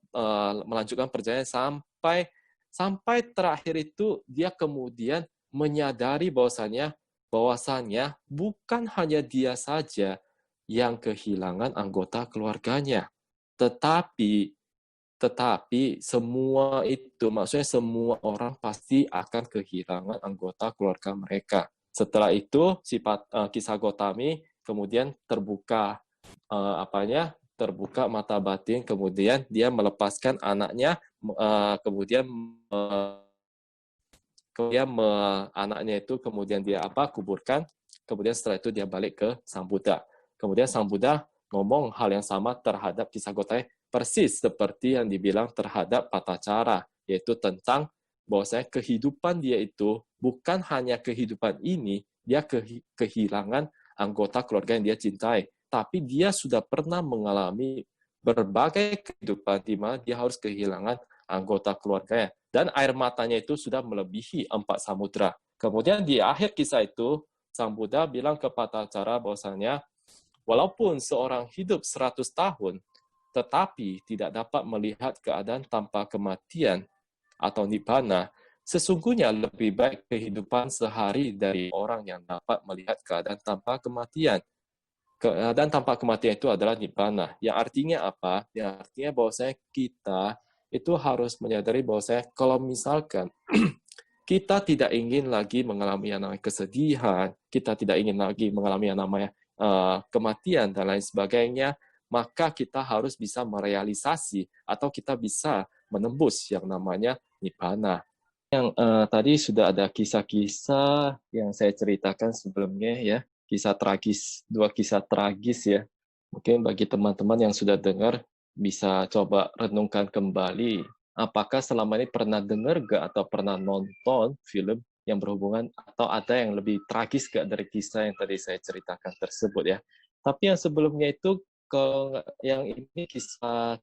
melanjutkan perjalanan sampai terakhir itu dia kemudian menyadari bahwasannya bukan hanya dia saja yang kehilangan anggota keluarganya, tetapi semua itu, maksudnya semua orang pasti akan kehilangan anggota keluarga mereka. Setelah itu Kisah Gotami kemudian terbuka terbuka mata batin, kemudian dia melepaskan anaknya, kemudian anaknya itu kemudian dia kuburkan, kemudian setelah itu dia balik ke Sang Buddha. Kemudian Sang Buddha ngomong hal yang sama terhadap Kisah Gotami, persis seperti yang dibilang terhadap Patacara, yaitu tentang bahwasanya kehidupan dia itu bukan hanya kehidupan ini, dia kehilangan anggota keluarga yang dia cintai, tapi dia sudah pernah mengalami berbagai kehidupan di mana dia harus kehilangan anggota keluarganya. Dan air matanya itu sudah melebihi 4 samudra. Kemudian di akhir kisah itu, Sang Buddha bilang ke Patacara bahwasanya, walaupun seorang hidup 100 tahun, tetapi tidak dapat melihat keadaan tanpa kematian atau nibbana, sesungguhnya lebih baik kehidupan sehari dari orang yang dapat melihat keadaan tanpa kematian. Keadaan tanpa kematian itu adalah nibbana. Yang artinya apa? Yang artinya bahwasanya kita itu harus menyadari bahwasanya kalau misalkan kita tidak ingin lagi mengalami yang namanya kesedihan, kita tidak ingin lagi mengalami yang namanya kematian dan lain sebagainya, maka kita harus bisa merealisasi atau kita bisa menembus yang namanya nibbana. yang tadi sudah ada kisah-kisah yang saya ceritakan sebelumnya ya, dua kisah tragis ya. Mungkin bagi teman-teman yang sudah dengar bisa coba renungkan kembali. Apakah selama ini pernah dengar gak atau pernah nonton film yang berhubungan atau ada yang lebih tragis gak dari kisah yang tadi saya ceritakan tersebut ya. Tapi yang sebelumnya itu yang ini kisah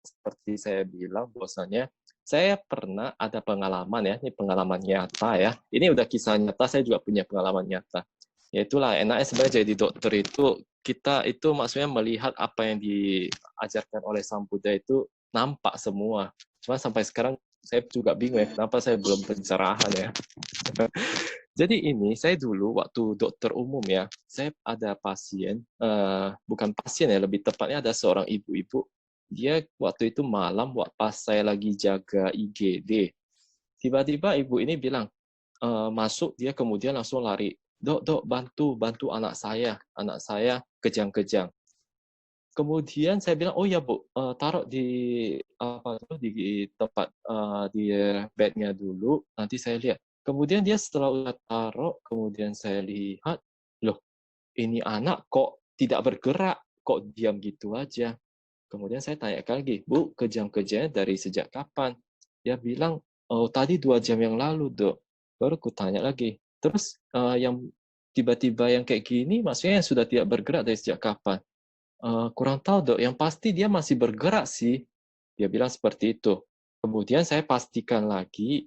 seperti saya bilang bahwasanya saya pernah ada pengalaman ya, ini pengalaman nyata ya. Ini udah kisah nyata, saya juga punya pengalaman nyata. Ya itulah, enaknya sebenarnya jadi dokter itu, kita itu maksudnya melihat apa yang diajarkan oleh Sang Buddha itu nampak semua. Cuma sampai sekarang saya juga bingung ya, kenapa saya belum pencerahan ya. Jadi ini, saya dulu waktu dokter umum ya, saya ada pasien, bukan pasien ya, lebih tepatnya ada seorang ibu-ibu, dia waktu itu malam pas saya lagi jaga IGD, tiba-tiba ibu ini bilang masuk, dia kemudian langsung lari, dok bantu anak saya kejang-kejang. Kemudian saya bilang, oh ya Bu, taruh di di tempat di bednya dulu, nanti saya lihat. Kemudian dia setelah udah taruh, kemudian saya lihat, loh ini anak kok tidak bergerak, kok diam gitu aja. Kemudian saya tanyakan lagi, Bu, kejang-kejangnya dari sejak kapan? Dia bilang, oh tadi 2 jam yang lalu, Dok. Baru ku tanya lagi, terus yang tiba-tiba yang kayak gini, maksudnya yang sudah tidak bergerak dari sejak kapan? Kurang tahu, Dok. Yang pasti dia masih bergerak sih. Dia bilang seperti itu. Kemudian saya pastikan lagi,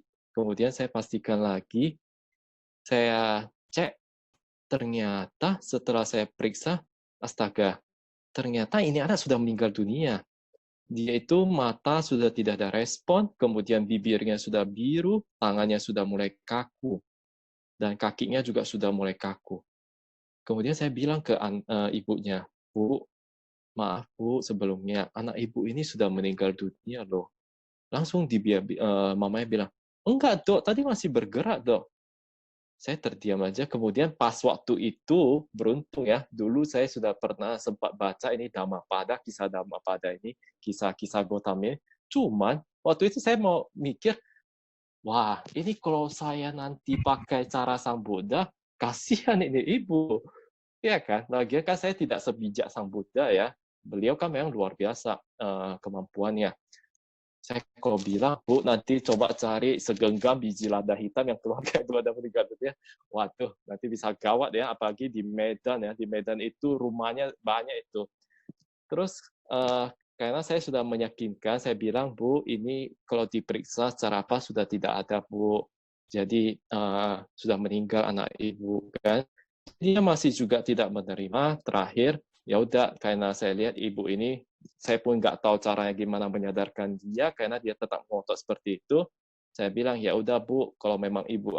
saya cek, ternyata setelah saya periksa, astaga, ternyata ini anak sudah meninggal dunia. Dia itu mata sudah tidak ada respon, kemudian bibirnya sudah biru, tangannya sudah mulai kaku, dan kakinya juga sudah mulai kaku. Kemudian saya bilang ke ibunya, Bu, maaf Bu, sebelumnya anak ibu ini sudah meninggal dunia loh. Langsung mamanya bilang, enggak Dok, tadi masih bergerak Dok. Saya terdiam aja, kemudian pas waktu itu, beruntung ya, dulu saya sudah pernah sempat baca ini Dhammapada, kisah Dhammapada ini, kisah-kisah Gotama. Cuman, waktu itu saya mau mikir, wah, ini kalau saya nanti pakai cara Sang Buddha, kasihan ini ibu. Ya kan, lagian kan saya tidak sebijak Sang Buddha ya. Beliau kan memang luar biasa kemampuannya. Saya kalau bilang, Bu, nanti coba cari segenggam biji lada hitam yang keluar kayak lada meninggal dunia. Waduh, nanti bisa gawat ya, apalagi di Medan ya. Di Medan itu rumahnya banyak itu. Terus karena saya sudah meyakinkan, saya bilang, Bu, ini kalau diperiksa secara apa sudah tidak ada, Bu. Jadi sudah meninggal anak ibu kan. Dia masih juga tidak menerima. Terakhir, ya udah, karena saya lihat ibu ini, saya pun nggak tahu caranya gimana menyadarkan dia, karena dia tetap ngotot seperti itu. Saya bilang, ya udah Bu, kalau memang ibu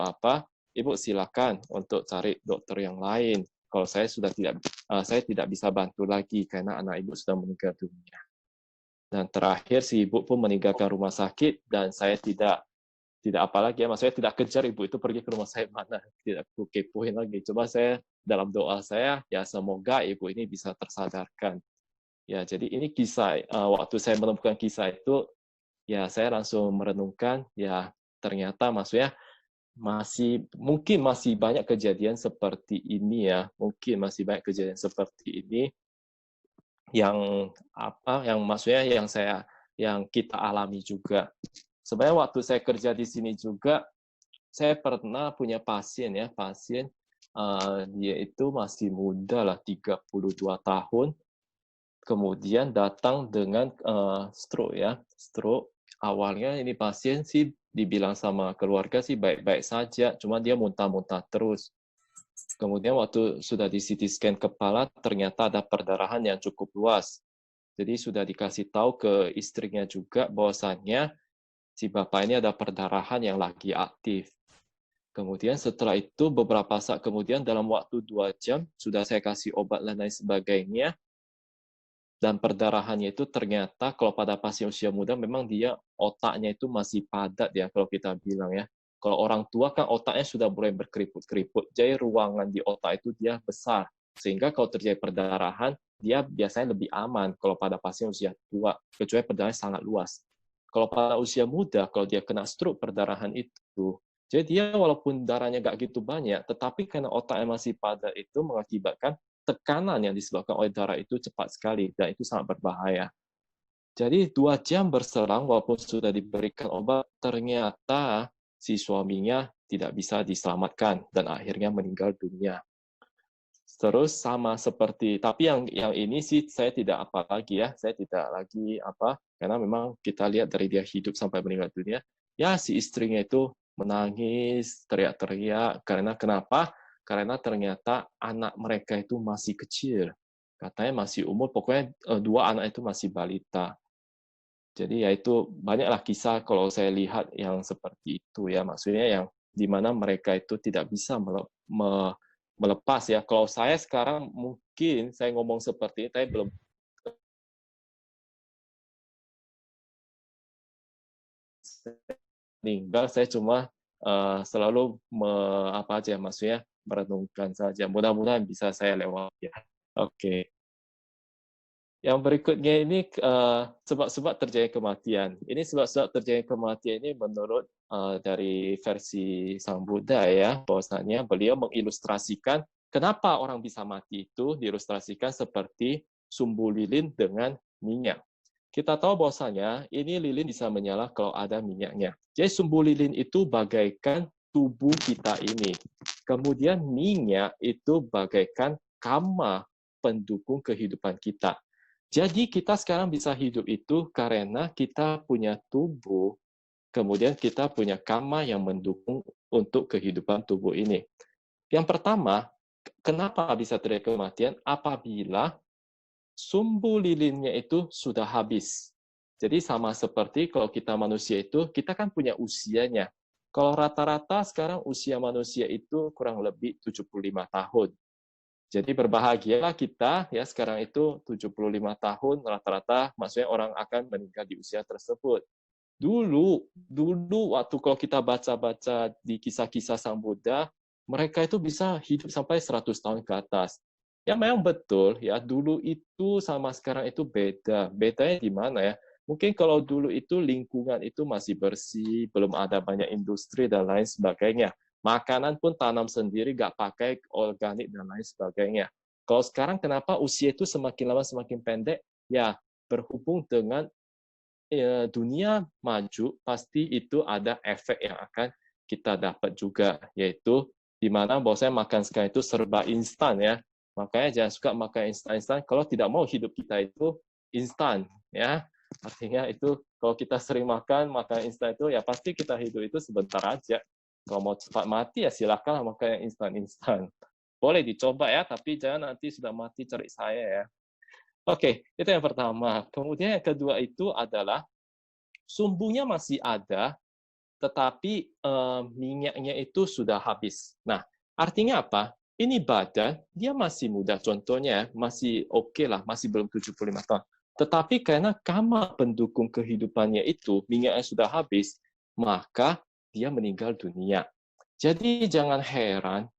ibu silakan untuk cari dokter yang lain. Kalau saya saya tidak bisa bantu lagi karena anak ibu sudah meninggal dunia. Dan terakhir si ibu pun meninggalkan rumah sakit dan saya tidak apalagi ya, maksudnya tidak kejar ibu itu pergi ke rumah saya mana, tidak aku kepoin lagi. Coba saya dalam doa saya ya semoga ibu ini bisa tersadarkan. Ya jadi ini kisah waktu saya menemukan kisah itu ya saya langsung merenungkan ya ternyata maksudnya mungkin masih banyak kejadian seperti ini ya, mungkin masih banyak kejadian seperti ini yang maksudnya yang kita alami juga. Sebenarnya waktu saya kerja di sini juga, saya pernah punya pasien dia itu masih muda lah, 32 tahun, kemudian datang dengan stroke ya, stroke. Awalnya ini pasien sih dibilang sama keluarga sih baik-baik saja, cuma dia muntah-muntah terus. Kemudian waktu sudah di CT scan kepala, ternyata ada perdarahan yang cukup luas. Jadi sudah dikasih tahu ke istrinya juga bahwasannya si bapak ini ada perdarahan yang lagi aktif. Kemudian setelah itu beberapa saat kemudian dalam waktu 2 jam sudah saya kasih obat dan lain sebagainya. Dan perdarahannya itu ternyata kalau pada pasien usia muda memang dia otaknya itu masih padat ya kalau kita bilang ya. Kalau orang tua kan otaknya sudah mulai berkeriput-keriput, jadi ruangan di otak itu dia besar. Sehingga kalau terjadi perdarahan, dia biasanya lebih aman kalau pada pasien usia tua, kecuali perdarahannya sangat luas. Kalau pada usia muda, kalau dia kena stroke perdarahan itu, jadi dia walaupun darahnya nggak gitu banyak, tetapi karena otaknya masih padat itu mengakibatkan tekanan yang disebabkan oleh darah itu cepat sekali, dan itu sangat berbahaya. Jadi 2 jam berselang, walaupun sudah diberikan obat, ternyata si suaminya tidak bisa diselamatkan dan akhirnya meninggal dunia. Terus sama seperti, tapi yang ini sih saya tidak apa lagi ya, saya tidak lagi apa, karena memang kita lihat dari dia hidup sampai meninggal dunia, ya si istrinya itu menangis, teriak-teriak, karena kenapa? Karena ternyata anak mereka itu masih kecil, katanya masih umur, pokoknya 2 anak itu masih balita. Jadi ya itu banyaklah kisah kalau saya lihat yang seperti itu ya, maksudnya yang di mana mereka itu tidak bisa melepas ya. Kalau saya sekarang mungkin saya ngomong seperti ini, saya belum meninggal, saya cuma selalu apa aja, maksudnya merenungkan saja. Mudah-mudahan bisa saya lewati ya. Oke. Yang berikutnya ini sebab-sebab terjadi kematian. Ini sebab-sebab terjadi kematian ini menurut dari versi Sang Buddha ya, bahwasanya beliau mengilustrasikan kenapa orang bisa mati itu diilustrasikan seperti sumbu lilin dengan minyak. Kita tahu bahwasanya ini lilin bisa menyala kalau ada minyaknya. Jadi sumbu lilin itu bagaikan tubuh kita ini. Kemudian minyak itu bagaikan kama pendukung kehidupan kita. Jadi kita sekarang bisa hidup itu karena kita punya tubuh, kemudian kita punya kama yang mendukung untuk kehidupan tubuh ini. Yang pertama, kenapa bisa terjadi kematian? Apabila sumbu lilinnya itu sudah habis. Jadi sama seperti kalau kita manusia itu, kita kan punya usianya. Kalau rata-rata sekarang usia manusia itu kurang lebih 75 tahun. Jadi berbahagialah kita ya sekarang itu 75 tahun rata-rata, maksudnya orang akan meninggal di usia tersebut. Dulu waktu kalau kita baca-baca di kisah-kisah Sang Buddha, mereka itu bisa hidup sampai 100 tahun ke atas. Ya memang betul ya, dulu itu sama sekarang itu beda. Bedanya di mana ya? Mungkin kalau dulu itu lingkungan itu masih bersih, belum ada banyak industri dan lain sebagainya. Makanan pun tanam sendiri, nggak pakai organik dan lain sebagainya. Kalau sekarang kenapa usia itu semakin lama semakin pendek? Ya, berhubung dengan dunia maju, pasti itu ada efek yang akan kita dapat juga, yaitu di mana bahwasanya makan sekarang itu serba instan ya. Makanya jangan suka makan instan-instan kalau tidak mau hidup kita itu instan ya. Artinya itu kalau kita sering makan instan itu ya pasti kita hidup itu sebentar aja. Kalau mau cepat mati ya silakan makan yang instan-instan. Boleh dicoba ya, tapi jangan nanti sudah mati cari saya ya. Oke, itu yang pertama. Kemudian yang kedua itu adalah sumbunya masih ada, tetapi minyaknya itu sudah habis. Nah, artinya apa? Ini badan, dia masih muda, contohnya masih oke lah, masih belum 75 tahun. Tetapi karena kama pendukung kehidupannya itu, minyaknya sudah habis, maka dia meninggal dunia. Jadi jangan heran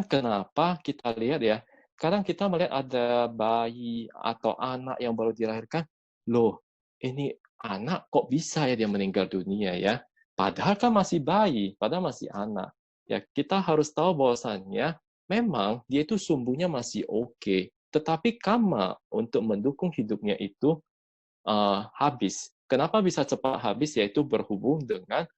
kenapa kita lihat ya, kadang kita melihat ada bayi atau anak yang baru dilahirkan, loh, ini anak kok bisa ya dia meninggal dunia ya? Padahal kan masih bayi, padahal masih anak. Ya, kita harus tahu bahwasannya memang dia itu sumbunya masih oke, tetapi kama untuk mendukung hidupnya itu habis. Kenapa bisa cepat habis? Yaitu berhubung dengan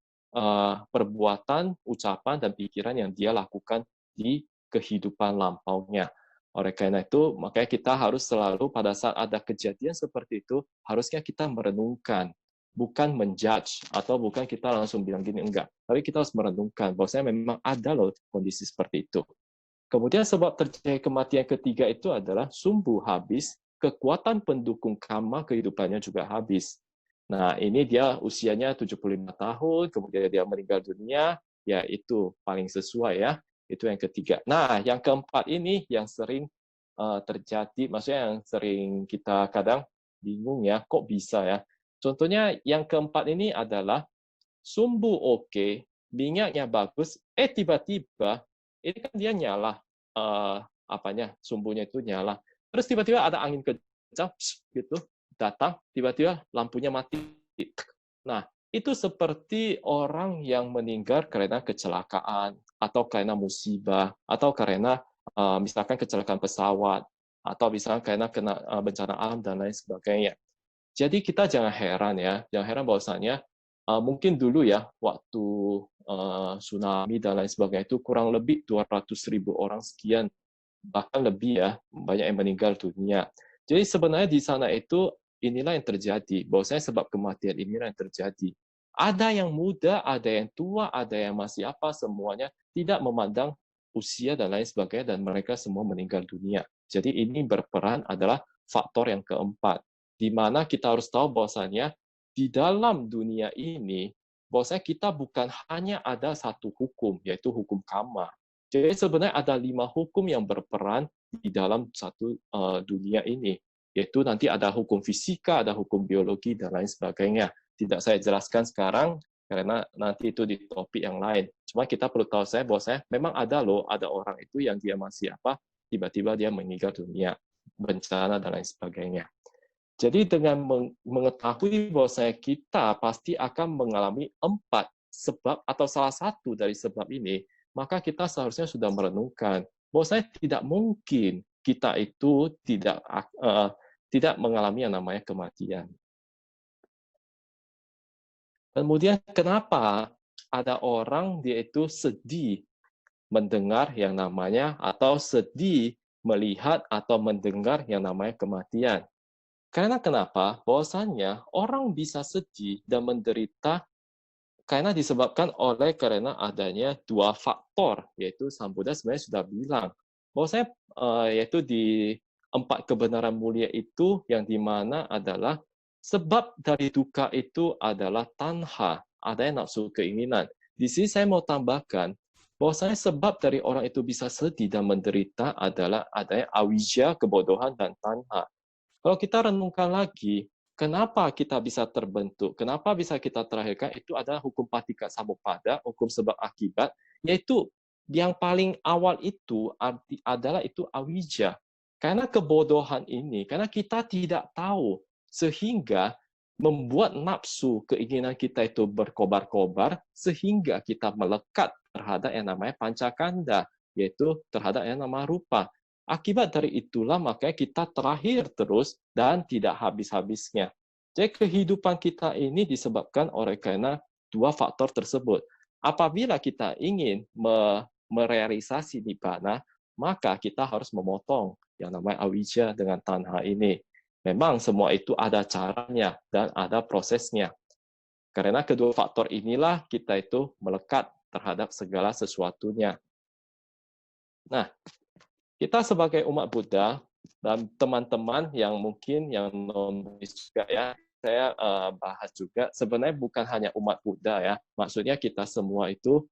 perbuatan, ucapan, dan pikiran yang dia lakukan di kehidupan lampaunya. Oleh karena itu, makanya kita harus selalu pada saat ada kejadian seperti itu, harusnya kita merenungkan, bukan menjudge, atau bukan kita langsung bilang gini, enggak. Tapi kita harus merenungkan, bahwasanya memang ada loh kondisi seperti itu. Kemudian sebab terjadi kematian ketiga itu adalah sumbu habis, kekuatan pendukung kama kehidupannya juga habis. Nah, ini dia usianya 75 tahun, kemudian dia meninggal dunia, ya itu paling sesuai ya. Itu yang ketiga. Nah, yang keempat ini yang sering terjadi, maksudnya yang sering kita kadang bingung ya, kok bisa ya. Contohnya yang keempat ini adalah sumbu oke, minyaknya bagus, tiba-tiba ini kan dia nyala, sumbunya itu nyala. Terus tiba-tiba ada angin kencang, gitu, datang, tiba-tiba lampunya mati. Nah, itu seperti orang yang meninggal karena kecelakaan, atau karena musibah, atau karena misalkan kecelakaan pesawat, atau misalkan karena kena bencana alam dan lain sebagainya. Jadi kita jangan heran ya, jangan heran bahwasanya mungkin dulu ya waktu tsunami dan lain sebagainya itu kurang lebih 200.000 orang sekian, bahkan lebih ya, banyak yang meninggal dunia. Jadi sebenarnya di sana itu inilah yang terjadi, bahwasanya sebab kematian inilah yang terjadi. Ada yang muda, ada yang tua, ada yang masih apa, semuanya tidak memandang usia dan lain sebagainya, dan mereka semua meninggal dunia. Jadi ini berperan adalah faktor yang keempat, di mana kita harus tahu bahwasanya di dalam dunia ini, bahwasanya kita bukan hanya ada satu hukum, yaitu hukum karma. Jadi sebenarnya ada 5 hukum yang berperan di dalam satu dunia ini, yaitu nanti ada hukum fisika, ada hukum biologi, dan lain sebagainya. Tidak saya jelaskan sekarang, karena nanti itu di topik yang lain. Cuma kita perlu tahu bahwa memang ada loh, ada orang itu yang dia masih tiba-tiba dia meninggal dunia, bencana, dan lain sebagainya. Jadi dengan mengetahui bahwa kita pasti akan mengalami 4 sebab atau salah satu dari sebab ini, maka kita seharusnya sudah merenungkan bahwa tidak mungkin kita itu tidak mengalami yang namanya kematian. Kemudian kenapa ada orang dia itu sedih mendengar yang namanya atau sedih melihat atau mendengar yang namanya kematian? Karena kenapa? Bahwasannya orang bisa sedih dan menderita karena disebabkan karena adanya 2 faktor, yaitu Sang Buddha sebenarnya sudah bilang bahwasanya yaitu di 4 kebenaran mulia itu yang di mana adalah sebab dari duka itu adalah tanha, adanya nafsu keinginan. Di sini saya mau tambahkan bahwasanya sebab dari orang itu bisa sedih dan menderita adalah adanya awija, kebodohan, dan tanha. Kalau kita renungkan lagi, kenapa kita bisa terbentuk, kenapa bisa kita terlahirkan, itu adalah hukum patika samuppada, hukum sebab akibat, yaitu yang paling awal itu adalah itu awija. Karena kebodohan ini, karena kita tidak tahu, sehingga membuat nafsu keinginan kita itu berkobar-kobar, sehingga kita melekat terhadap yang namanya pancakanda, yaitu terhadap yang namanya rupa. Akibat dari itulah makanya kita terlahir terus dan tidak habis-habisnya. Jadi kehidupan kita ini disebabkan oleh karena 2 faktor tersebut. Apabila kita ingin merealisasi nibbana, maka kita harus memotong yang namanya awija dengan tanha ini. Memang semua itu ada caranya dan ada prosesnya. Karena kedua faktor inilah kita itu melekat terhadap segala sesuatunya. Nah, kita sebagai umat Buddha dan teman-teman yang mungkin yang non-Buddhis juga ya, saya bahas juga sebenarnya bukan hanya umat Buddha ya, maksudnya kita semua itu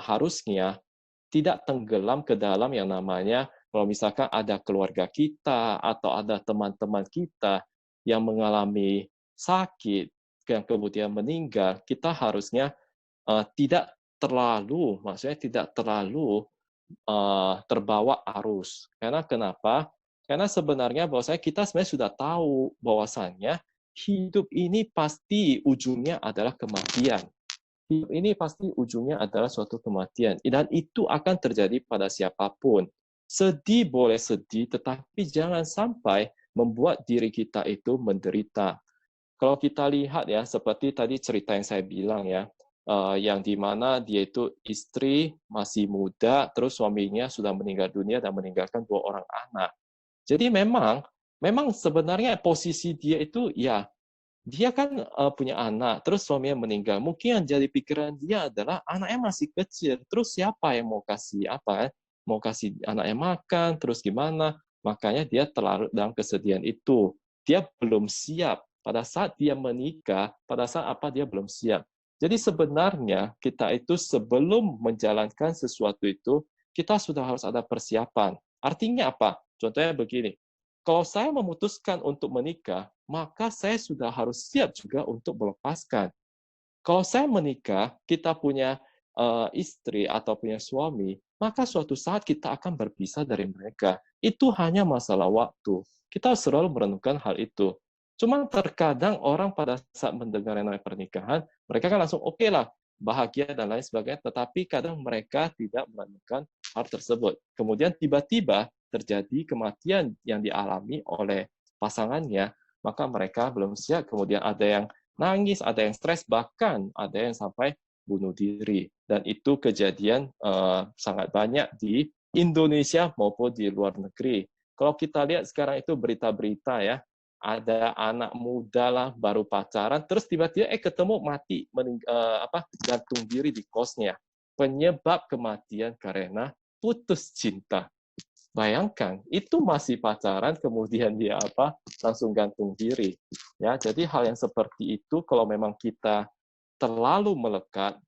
harusnya tidak tenggelam ke dalam yang namanya kalau misalkan ada keluarga kita atau ada teman-teman kita yang mengalami sakit yang kemudian meninggal, kita harusnya tidak terlalu, maksudnya tidak terlalu terbawa arus. Karena kenapa? Karena sebenarnya bahwasanya kita sebenarnya sudah tahu bahwasannya hidup ini pasti ujungnya adalah kematian. Hidup ini pasti ujungnya adalah suatu kematian. Dan itu akan terjadi pada siapapun. Sedih boleh sedih, tetapi jangan sampai membuat diri kita itu menderita. Kalau kita lihat ya, seperti tadi cerita yang saya bilang ya, yang di mana dia itu istri masih muda, terus suaminya sudah meninggal dunia dan meninggalkan 2 orang anak. Jadi memang sebenarnya posisi dia itu ya dia kan punya anak, terus suaminya meninggal. Mungkin yang jadi pikiran dia adalah anaknya masih kecil, terus siapa yang mau kasih apa? Mau kasih anaknya makan, terus gimana? Makanya dia terlarut dalam kesedihan itu. Dia belum siap. Pada saat dia menikah, pada saat apa dia belum siap. Jadi sebenarnya kita itu sebelum menjalankan sesuatu itu, kita sudah harus ada persiapan. Artinya apa? Contohnya begini, kalau saya memutuskan untuk menikah, maka saya sudah harus siap juga untuk melepaskan. Kalau saya menikah, kita punya istri atau punya suami, maka suatu saat kita akan berpisah dari mereka. Itu hanya masalah waktu. Kita selalu merenungkan hal itu. Cuma terkadang orang pada saat mendengar yang namanya pernikahan, mereka kan langsung oke lah, bahagia dan lain sebagainya, tetapi kadang mereka tidak menemukan hal tersebut. Kemudian tiba-tiba terjadi kematian yang dialami oleh pasangannya, maka mereka belum siap, kemudian ada yang nangis, ada yang stres, bahkan ada yang sampai bunuh diri. Dan itu kejadian sangat banyak di Indonesia maupun di luar negeri. Kalau kita lihat sekarang itu berita-berita ya, ada anak muda lah baru pacaran, terus tiba-tiba ketemu mati, gantung diri di kosnya. Penyebab kematian karena putus cinta. Bayangkan, itu masih pacaran, kemudian dia langsung gantung diri. Ya, jadi hal yang seperti itu kalau memang kita terlalu melekat,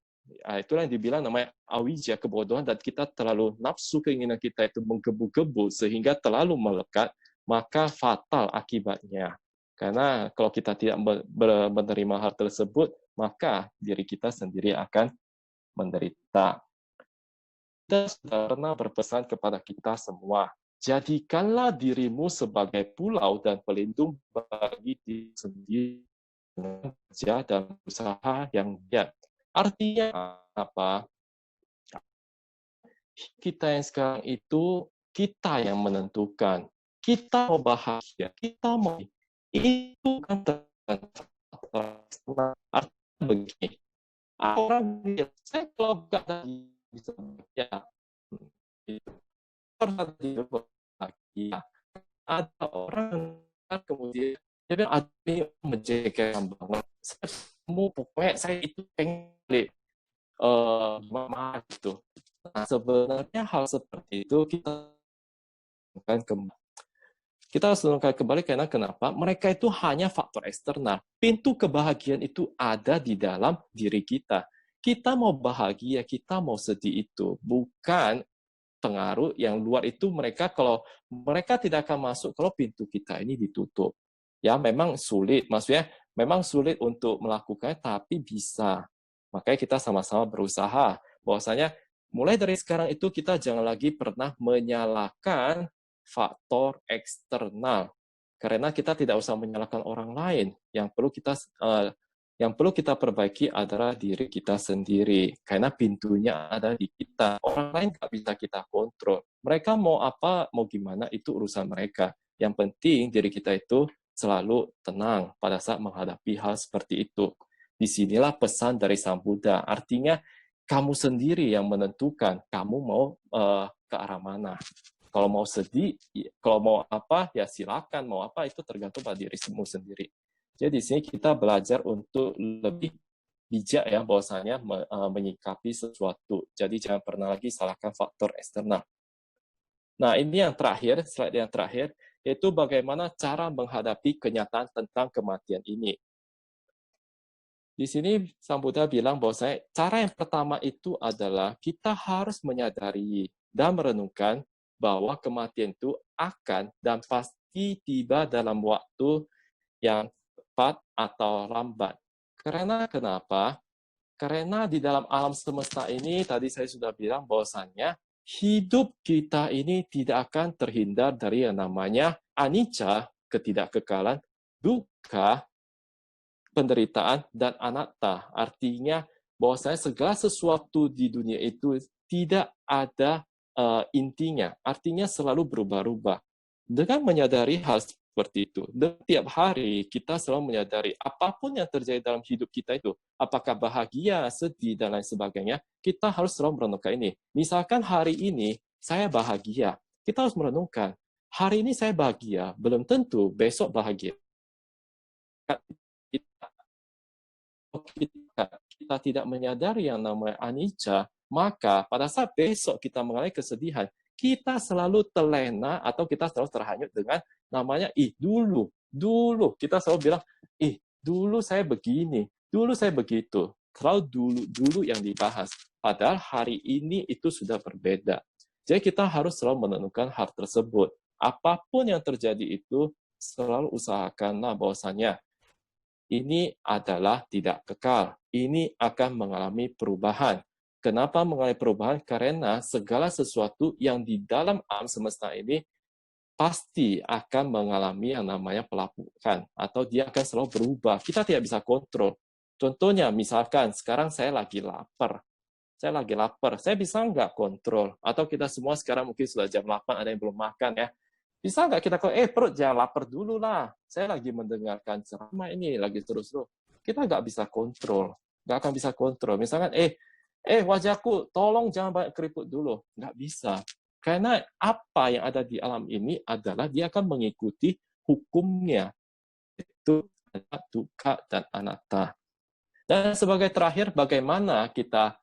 itulah yang dibilang namanya awija, kebodohan, dan kita terlalu nafsu keinginan kita itu menggebu-gebu sehingga terlalu melekat, maka fatal akibatnya. Karena kalau kita tidak menerima hal tersebut, maka diri kita sendiri akan menderita. Kita sudah pernah berpesan kepada kita semua, jadikanlah dirimu sebagai pulau dan pelindung bagi diri sendiri dengan kerja dan usaha yang giat. Artinya apa? Kita yang sekarang itu, kita yang menentukan. Kita mau bahagia, kita mau itu kan artinya begini. Orang bilang, saya kalau nggak ada bisa bahagia, itu harus ada bahagia. Ada orang kan kemudian dia bilang, ada ini menjengkelkan banget. Pokoknya saya itu pengen mama gitu. Nah, sebenarnya hal seperti itu kita harus renungkan kembali karena kenapa? Mereka itu hanya faktor eksternal. Pintu kebahagiaan itu ada di dalam diri kita. Kita mau bahagia, kita mau sedih itu bukan pengaruh yang luar itu. Mereka kalau mereka tidak akan masuk kalau pintu kita ini ditutup. Ya memang sulit, maksudnya memang sulit untuk melakukannya, tapi bisa. Makanya kita sama-sama berusaha. Bahwasanya mulai dari sekarang itu kita jangan lagi pernah menyalahkan faktor eksternal. Karena kita tidak usah menyalahkan orang lain. Yang perlu kita perbaiki adalah diri kita sendiri. Karena pintunya ada di kita. Orang lain nggak bisa kita kontrol. Mereka mau apa, mau gimana, itu urusan mereka. Yang penting diri kita itu selalu tenang pada saat menghadapi hal seperti itu. Disinilah pesan dari Sang Buddha. Artinya, kamu sendiri yang menentukan kamu mau ke arah mana. Kalau mau sedih, kalau mau apa, ya silakan. Mau apa, itu tergantung pada dirimu sendiri. Jadi di sini kita belajar untuk lebih bijak ya, bahwasanya menyikapi sesuatu. Jadi jangan pernah lagi salahkan faktor eksternal. Nah, ini yang terakhir, slide yang terakhir, yaitu bagaimana cara menghadapi kenyataan tentang kematian ini. Di sini Sang Buddha bilang bahwasanya cara yang pertama itu adalah kita harus menyadari dan merenungkan bahwa kematian itu akan dan pasti tiba dalam waktu yang cepat atau lambat. Karena kenapa? Karena di dalam alam semesta ini, tadi saya sudah bilang bahwasannya hidup kita ini tidak akan terhindar dari yang namanya anicca, ketidakkekalan, dukkha, penderitaan, dan anatta. Artinya bahwasanya segala sesuatu di dunia itu tidak ada intinya. Artinya selalu berubah-ubah. Dengan menyadari hal seperti itu, dan tiap hari kita selalu menyadari apapun yang terjadi dalam hidup kita itu, apakah bahagia, sedih, dan lain sebagainya, kita harus selalu merenungkan ini. Misalkan hari ini saya bahagia, kita harus merenungkan, hari ini saya bahagia, belum tentu besok bahagia. Kita tidak menyadari yang namanya anicca, maka pada saat besok kita mengalami kesedihan, kita selalu terlena atau kita selalu terhanyut dengan namanya dulu kita selalu bilang dulu saya begini, dulu saya begitu, selalu dulu yang dibahas. Padahal hari ini itu sudah berbeda. Jadi kita harus selalu menemukan hal tersebut. Apapun yang terjadi itu selalu usahakanlah bahwasanya ini adalah tidak kekal. Ini akan mengalami perubahan. Kenapa mengalami perubahan? Karena segala sesuatu yang di dalam alam semesta ini pasti akan mengalami yang namanya pelapukan, atau dia akan selalu berubah. Kita tidak bisa kontrol. Contohnya, misalkan sekarang saya lagi lapar. Saya bisa nggak kontrol? Atau kita semua sekarang mungkin sudah jam 8, ada yang belum makan ya. Bisa nggak kita perut jangan lapar dulu lah. Saya lagi mendengarkan ceramah ini, lagi terus-terus. Kita nggak bisa kontrol. Nggak akan bisa kontrol. Misalkan, wajahku, tolong jangan banyak keriput dulu. Nggak bisa. Karena apa yang ada di alam ini adalah dia akan mengikuti hukumnya. Itu adalah dukkha dan anatta. Dan sebagai terakhir, bagaimana kita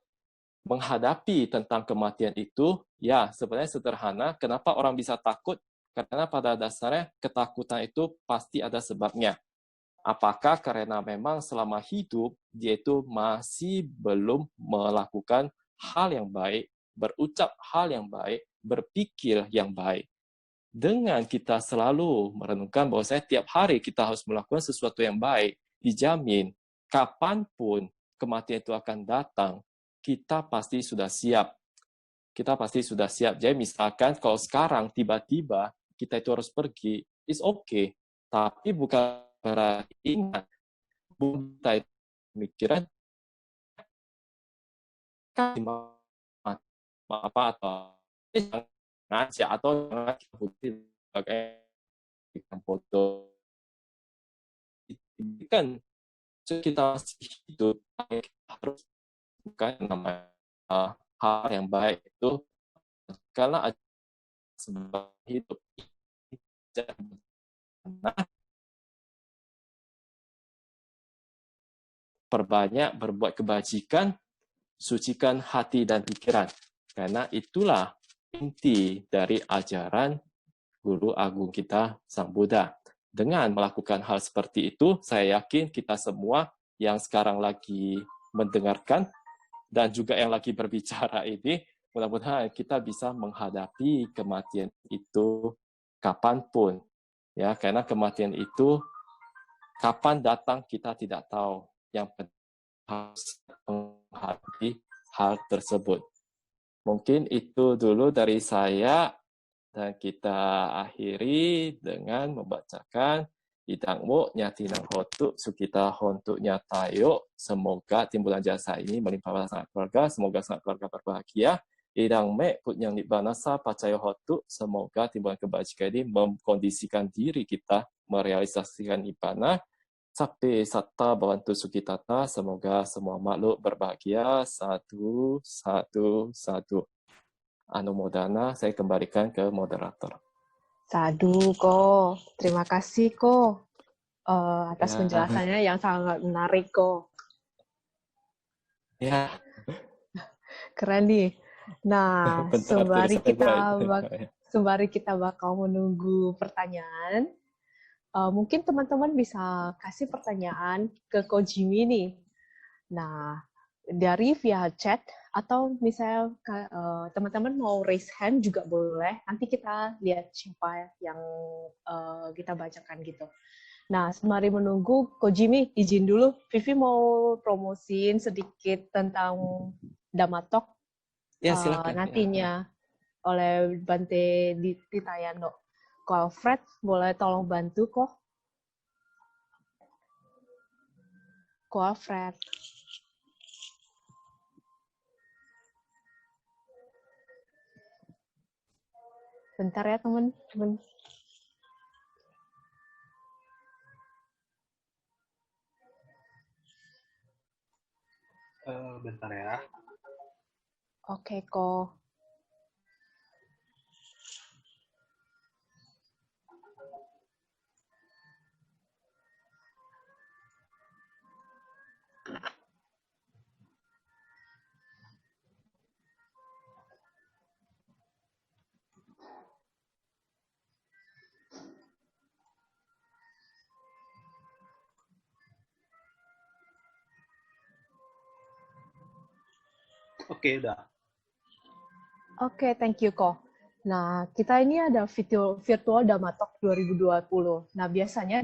menghadapi tentang kematian itu? Ya, sebenarnya sederhana. Kenapa orang bisa takut? Karena pada dasarnya ketakutan itu pasti ada sebabnya. Apakah karena memang selama hidup dia itu masih belum melakukan hal yang baik, berucap hal yang baik, berpikir yang baik. Dengan kita selalu merenungkan bahwa tiap hari kita harus melakukan sesuatu yang baik, dijamin kapanpun kematian itu akan datang, kita pasti sudah siap. Kita pasti sudah siap. Jadi misalkan kalau sekarang tiba-tiba kita itu harus pergi, it's okay. Tapi bukan berarti ingat, kita itu pemikiran apa atau ngaca atau putih sebagai foto kan kita masih hidup harus bukan namanya hal yang baik itu karena sebab hidup perbanyak berbuat kebajikan, sucikan hati dan pikiran. Karena itulah inti dari ajaran Guru Agung kita, Sang Buddha. Dengan melakukan hal seperti itu, saya yakin kita semua yang sekarang lagi mendengarkan dan juga yang lagi berbicara ini, mudah-mudahan kita bisa menghadapi kematian itu kapanpun. Ya, karena kematian itu kapan datang kita tidak tahu. Yang penting harus menghadapi hal tersebut. Mungkin itu dulu dari saya, dan kita akhiri dengan membacakan Idangmu Nyatinang Hotu Sukita Hontu Nyatayo. Semoga timbulan jasa ini melimpah pada sangat keluarga, semoga sangat keluarga berbahagia. Idang me punyang nibanasa pacayo hotu, semoga timbulan kebajikan ini mengkondisikan diri kita merealisasikan nibbana. Sape satta bawantu sukitata, semoga semua makhluk berbahagia. Satu, satu, satu. Anumodana, saya kembalikan ke moderator. Sadu, Ko. Terima kasih, Ko. Atas penjelasannya yang sangat menarik, Ko. Ya. Keren nih. Nah, sembari kita bakal menunggu pertanyaan, mungkin teman-teman bisa kasih pertanyaan ke Ko Jimmy nih. Nah, dari via chat atau misalnya teman-teman mau raise hand juga boleh. Nanti kita lihat siapa yang kita bacakan gitu. Nah, sembari menunggu, Ko Jimmy izin dulu. Vivi mau promosiin sedikit tentang Dhammatalk nantinya oleh Bante Ditayano. Ko Alfred, boleh tolong bantu kok? Ko Alfred. Bentar ya, teman-teman. Bentar ya. Oke, kok. Oke, udah. Oke, thank you, kok. Nah, kita ini ada virtual Dhammatalk 2020. Nah, biasanya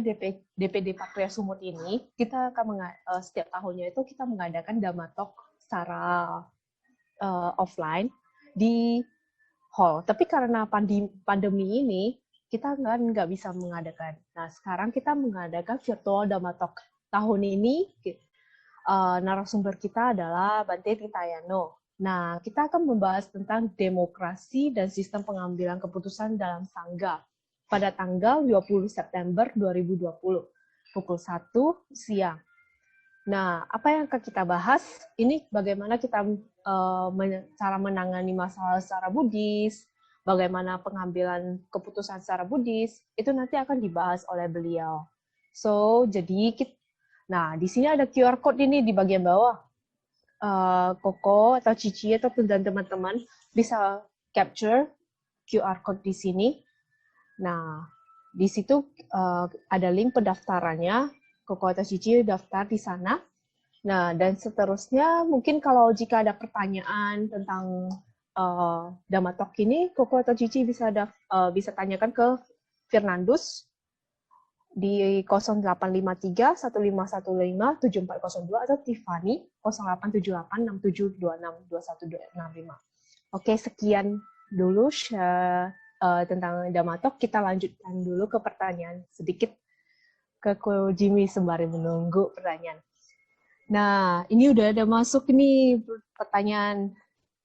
DPD Pakrya Sumut ini, kita akan setiap tahunnya itu kita mengadakan Dhammatalk secara offline di hall. Tapi karena pandemi ini, kita nggak bisa mengadakan. Nah, sekarang kita mengadakan virtual Damatalk. Tahun ini narasumber kita adalah Bante Titayano. Nah, kita akan membahas tentang demokrasi dan sistem pengambilan keputusan dalam Sangga pada tanggal 20 September 2020, pukul 1 siang. Nah, apa yang akan kita bahas? Ini bagaimana kita cara menangani masalah secara Buddhis, bagaimana pengambilan keputusan secara Buddhis, itu nanti akan dibahas oleh beliau. So, jadi nah, di sini ada QR code ini di bagian bawah. Koko atau Cici ataupun dan teman-teman bisa capture QR code di sini. Nah, di situ ada link pendaftarannya. Koko atau Cici daftar di sana. Nah, dan seterusnya mungkin kalau jika ada pertanyaan tentang Damatalk ini, Koko atau Cici bisa tanyakan ke Fernandus di 0853 1515 7402 atau Tiffany 0878 6726 2165. Oke, sekian dulu tentang Damatalk. Kita lanjutkan dulu ke pertanyaan sedikit ke Ko Jimmy sembari menunggu pertanyaan. Nah, ini udah ada masuk nih pertanyaan,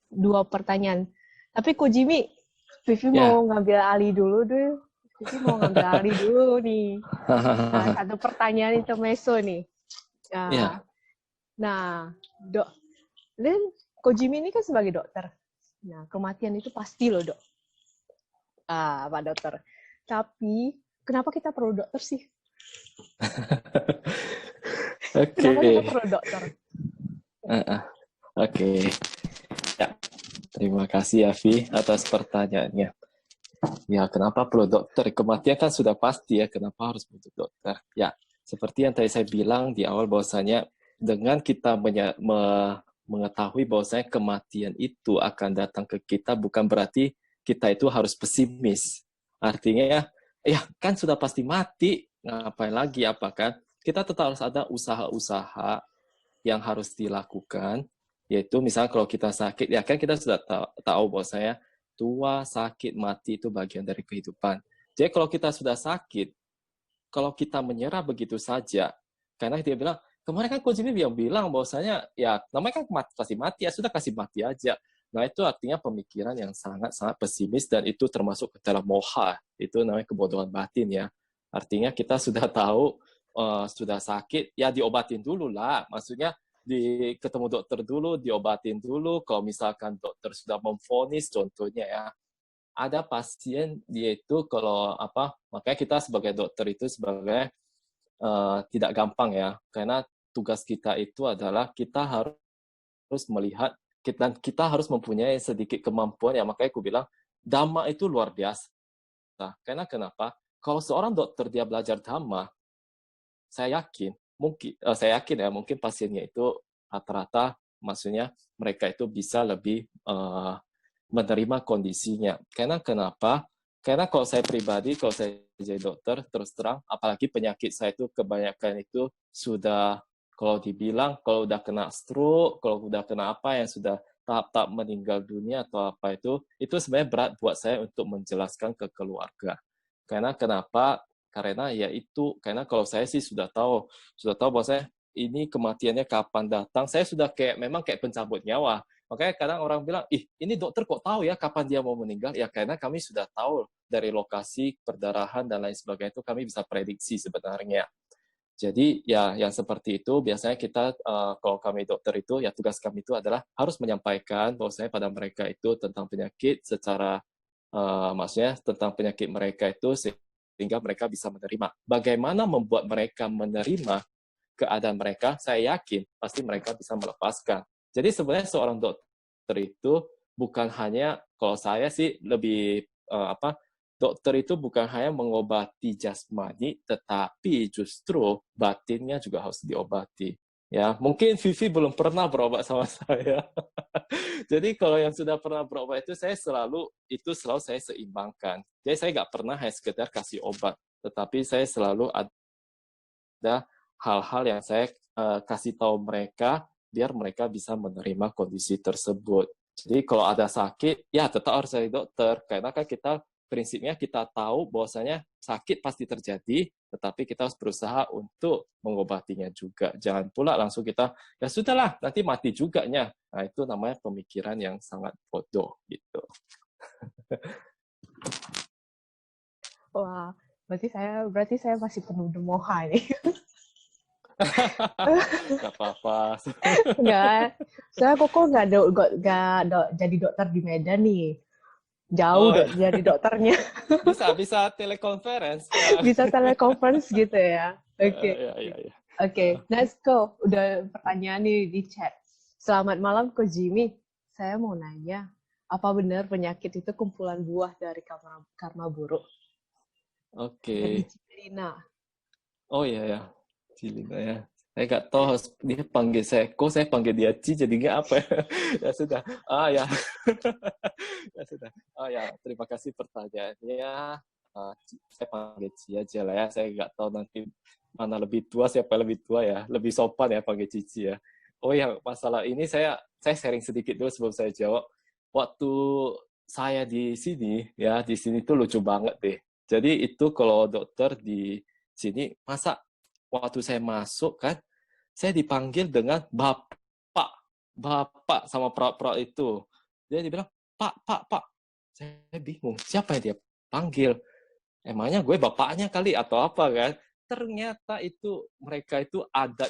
2 pertanyaan. Tapi Ko Jimmy, Vivi mau ngambil alih dulu deh. Vivi mau ngambil alih dulu nih. Nah, satu pertanyaan intermezzo nih. Nah, Dok, dan Ko Jimmy ini kan sebagai dokter. Nah, kematian itu pasti loh, Dok. Pak Dokter. Tapi, kenapa kita perlu dokter sih? Kenapa kita perlu dokter? Oke. Ya, terima kasih Afi atas pertanyaannya. Ya, kenapa perlu dokter? Kematian kan sudah pasti ya, kenapa harus butuh dokter? Ya, seperti yang tadi saya bilang di awal bahwasanya dengan kita mengetahui bahwasanya kematian itu akan datang ke kita bukan berarti kita itu harus pesimis. Artinya ya kan sudah pasti mati, ngapain lagi apa kan? Kita tetap harus ada usaha-usaha yang harus dilakukan, yaitu misalnya kalau kita sakit, ya kan kita sudah tahu bahwasanya tua, sakit, mati itu bagian dari kehidupan. Jadi kalau kita sudah sakit, kalau kita menyerah begitu saja, karena dia bilang, kemarin kan Coach Jimmy bilang bahwasanya ya namanya kan pasti mati, ya sudah kasih mati aja. Nah itu artinya pemikiran yang sangat-sangat pesimis dan itu termasuk ke dalam moha, itu namanya kebodohan batin ya. Artinya kita sudah tahu, sudah sakit, ya diobatin dulu lah. Maksudnya ketemu dokter dulu, diobatin dulu. Kalau misalkan dokter sudah memvonis, contohnya ya, ada pasien dia itu kalau makanya kita sebagai dokter itu sebagai tidak gampang ya, karena tugas kita itu adalah kita harus melihat dan kita harus mempunyai sedikit kemampuan ya, makanya aku bilang Dhamma itu luar biasa. Karena kenapa? Kalau seorang dokter dia belajar Dhamma, saya yakin mungkin pasiennya itu rata-rata, maksudnya mereka itu bisa lebih menerima kondisinya. Karena kenapa? Karena kalau saya pribadi, kalau saya jadi dokter, terus terang, apalagi penyakit saya itu kebanyakan itu sudah, kalau dibilang, kalau udah kena stroke, kalau udah kena apa yang sudah tahap-tahap meninggal dunia atau apa itu sebenarnya berat buat saya untuk menjelaskan ke keluarga. Karena kenapa? Karena ya itu, karena kalau saya sih sudah tahu bahwa saya ini kematiannya kapan datang, saya sudah memang kayak pencabut nyawa. Makanya kadang orang bilang, ini dokter kok tahu ya kapan dia mau meninggal? Ya karena kami sudah tahu dari lokasi perdarahan dan lain sebagainya itu kami bisa prediksi sebenarnya. Jadi ya yang seperti itu biasanya kita kalau kami dokter itu ya tugas kami itu adalah harus menyampaikan bahwasanya pada mereka itu tentang penyakit secara maksudnya tentang penyakit mereka itu sehingga mereka bisa menerima. Bagaimana membuat mereka menerima keadaan mereka? Saya yakin pasti mereka bisa melepaskan. Jadi sebenarnya seorang dokter itu bukan hanya, kalau saya sih lebih dokter itu bukan hanya mengobati jasmani, tetapi justru batinnya juga harus diobati. Ya, mungkin Vivi belum pernah berobat sama saya. Jadi kalau yang sudah pernah berobat itu selalu saya seimbangkan. Jadi saya nggak pernah hanya sekedar kasih obat, tetapi saya selalu ada hal-hal yang saya kasih tahu mereka biar mereka bisa menerima kondisi tersebut. Jadi kalau ada sakit, ya tetap harus cari dokter. Karena kan kita prinsipnya kita tahu bahwasanya sakit pasti terjadi, tetapi kita harus berusaha untuk mengobatinya juga. Jangan pula langsung kita, ya sudahlah, nanti mati juga nya. Nah, itu namanya pemikiran yang sangat bodoh gitu. Wah, berarti saya masih penuh demoha ini. Gak apa-apa. Enggak, saya kok nggak jadi dokter di Medan nih. Jauh Oh, jadi dokternya. bisa telekonferensi. Bisa teleconference gitu ya. Oke. Ya. Oke, let's go. Udah pertanyaan nih di chat. Selamat malam, Ko Jimmy. Saya mau nanya, apa benar penyakit itu kumpulan buah dari karma buruk? Dari Oke. Cilina. Oh ya, Cilina ya. Saya nggak tahu dia panggil saya, kok saya panggil dia Ci, jadi nggak apa ya. Ya sudah. Ya. Ya sudah. Ya, terima kasih pertanyaannya. Saya panggil Ci aja lah ya. Saya nggak tahu nanti mana lebih tua, siapa lebih tua ya. Lebih sopan ya panggil Cici ya. Oh ya, masalah ini saya sharing sedikit dulu sebelum saya jawab. Waktu saya di sini tuh lucu banget deh. Jadi itu kalau dokter di sini, masa waktu saya masuk kan, saya dipanggil dengan bapak sama perawat itu. Dia dibilang, Pak. Saya bingung, siapa yang dia panggil? Emangnya gue bapaknya kali atau apa kan? Ternyata itu mereka itu ada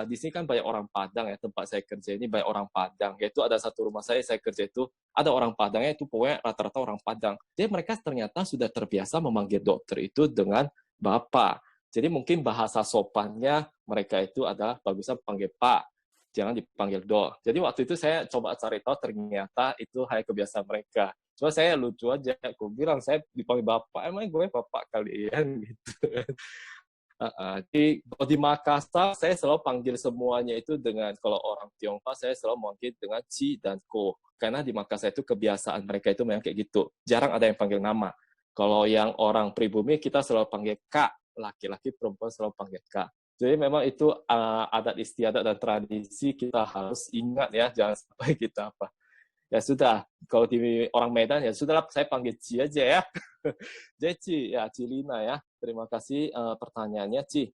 di sini kan banyak orang Padang ya, tempat saya kerja ini banyak orang Padang. Yaitu ada satu rumah saya kerja itu ada orang Padangnya, itu pokoknya rata-rata orang Padang. Jadi mereka ternyata sudah terbiasa memanggil dokter itu dengan bapak. Jadi mungkin bahasa sopannya mereka itu adalah bagusnya panggil Pak, jangan dipanggil Dok. Jadi waktu itu saya coba cari tahu, ternyata itu hanya kebiasaan mereka. Cuma saya lucu aja, aku bilang saya dipanggil bapak, emang gue bapak kalian gitu. Jadi di Makassar saya selalu panggil semuanya itu dengan, kalau orang Tionghoa saya selalu manggil dengan Ci dan Ko. Karena di Makassar itu kebiasaan mereka itu memang kayak gitu. Jarang ada yang panggil nama. Kalau yang orang pribumi kita selalu panggil Kak, laki-laki perempuan selalu panggil Kak. Jadi memang itu adat istiadat dan tradisi kita harus ingat ya, jangan sampai kita apa. Ya sudah, kalau di orang Medan ya sudahlah, saya panggil Ci aja ya. Jadi Ci, ya Cilina ya. Terima kasih pertanyaannya Ci.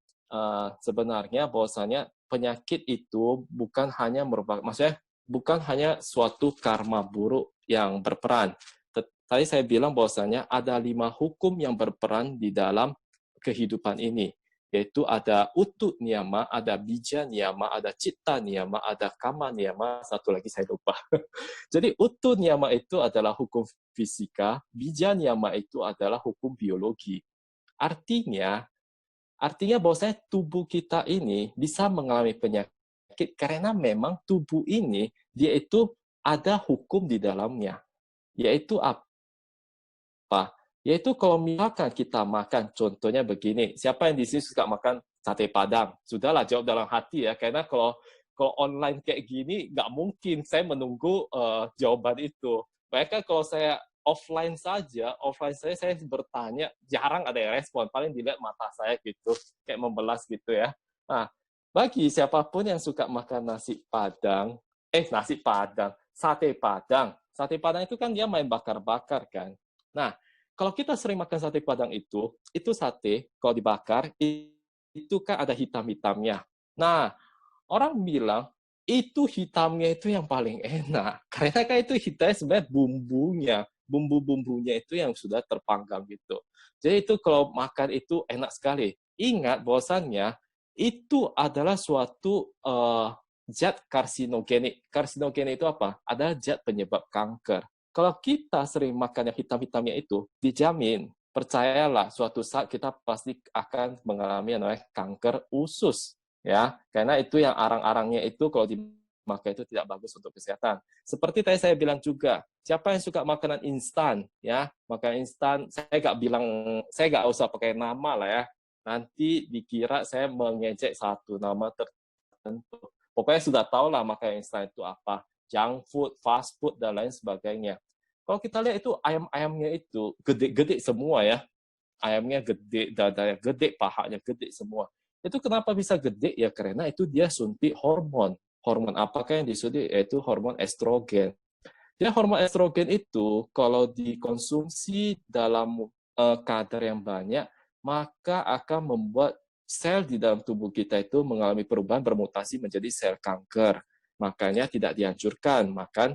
Sebenarnya bahwasanya penyakit itu bukan hanya merupakan, maksudnya bukan hanya suatu karma buruk yang berperan. Tadi saya bilang bahwasanya ada 5 hukum yang berperan di dalam kehidupan ini. Yaitu ada utu niyama, ada bija niyama, ada citta niyama, ada kama niyama, satu lagi saya lupa. Jadi utu niyama itu adalah hukum fisika, bija niyama itu adalah hukum biologi. Artinya bahwasanya tubuh kita ini bisa mengalami penyakit karena memang tubuh ini dia itu ada hukum di dalamnya. Yaitu apa? Yaitu kalau misalkan kita makan, contohnya begini, siapa yang di sini suka makan sate Padang? Sudahlah, jawab dalam hati ya, karena kalau online kayak gini, nggak mungkin saya menunggu jawaban itu. Bahkan kalau saya offline saya bertanya, jarang ada yang respon, paling dilihat mata saya gitu, kayak membelas gitu ya. Nah, bagi siapapun yang suka makan sate Padang, sate Padang itu kan dia main bakar-bakar kan. Nah, kalau kita sering makan sate Padang itu sate kalau dibakar itu kan ada hitam-hitamnya. Nah, orang bilang itu hitamnya itu yang paling enak. Karena kan itu hitamnya sebenarnya bumbunya. Bumbu-bumbunya itu yang sudah terpanggang gitu. Jadi itu kalau makan itu enak sekali. Ingat bahwasannya itu adalah suatu zat karsinogenik. Karsinogenik itu apa? Adalah zat penyebab kanker. Kalau kita sering makan yang hitam-hitamnya itu, dijamin, percayalah, suatu saat kita pasti akan mengalami namanya kanker usus. Ya, karena itu yang arang-arangnya itu kalau dimakan itu tidak bagus untuk kesehatan. Seperti tadi saya bilang juga, siapa yang suka makanan instan, ya, makanan instan, saya nggak usah pakai nama lah ya. Nanti dikira saya mengejek satu nama tertentu. Pokoknya sudah tahu lah makanan instan itu apa. Junk food, fast food, dan lain sebagainya. Kalau kita lihat itu ayam-ayamnya itu gede-gede semua ya. Ayamnya gede, dadanya gede, pahanya gede semua. Itu kenapa bisa gede? Ya karena itu dia suntik hormon. Hormon apakah yang disuntik? Yaitu hormon estrogen. Jadi hormon estrogen itu kalau dikonsumsi dalam kadar yang banyak, maka akan membuat sel di dalam tubuh kita itu mengalami perubahan bermutasi menjadi sel kanker. Makanya tidak dianjurkan makan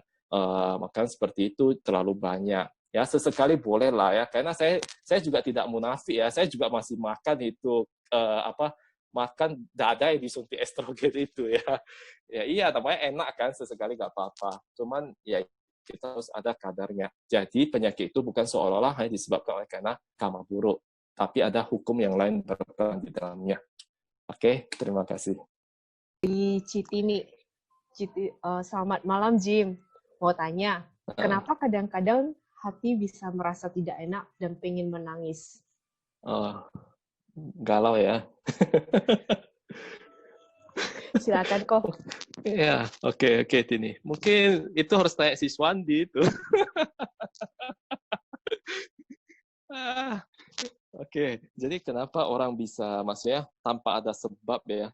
seperti itu terlalu banyak. Ya sesekali boleh lah ya, karena saya juga tidak munafik ya, saya juga masih makan itu makan dada yang disuntik estrogen itu ya. Ya iya, namanya enak kan, sesekali nggak apa-apa. Cuman ya kita harus ada kadarnya. Jadi penyakit itu bukan seolah-olah hanya disebabkan oleh karena karma buruk, tapi ada hukum yang lain berperan di dalamnya. Oke, terima kasih. Di Citini, selamat malam Jim. Mau tanya, kenapa kadang-kadang hati bisa merasa tidak enak dan pengen menangis? Galau ya. Silakan kok. Ya, oke Tini. Mungkin itu harus tanya si Swandi itu. Oke, jadi kenapa orang bisa, maksudnya tanpa ada sebab ya,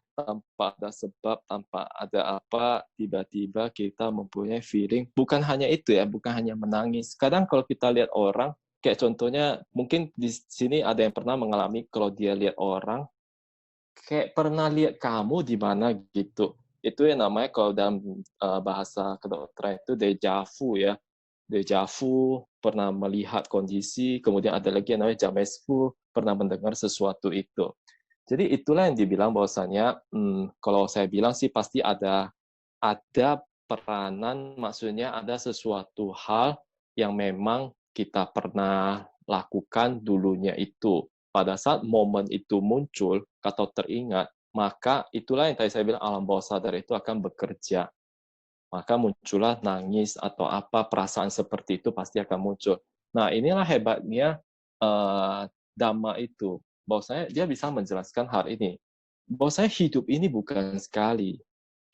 tanpa ada apa, tiba-tiba kita mempunyai feeling, bukan hanya itu ya, bukan hanya menangis. Kadang kalau kita lihat orang, kayak contohnya, mungkin di sini ada yang pernah mengalami kalau dia lihat orang, kayak pernah lihat kamu di mana gitu. Itu yang namanya kalau dalam bahasa kedokteran itu deja vu ya. Deja vu, pernah melihat kondisi, kemudian ada lagi yang namanya jamais vu, pernah mendengar sesuatu itu. Jadi itulah yang dibilang bahwasanya, kalau saya bilang sih pasti ada peranan, maksudnya ada sesuatu hal yang memang kita pernah lakukan dulunya itu. Pada saat momen itu muncul atau teringat, maka itulah yang tadi saya bilang alam bawah sadar itu akan bekerja. Maka muncullah nangis atau apa, perasaan seperti itu pasti akan muncul. Nah, inilah hebatnya Dhamma itu. Bahwasanya dia bisa menjelaskan hal ini. Bahwasanya hidup ini bukan sekali.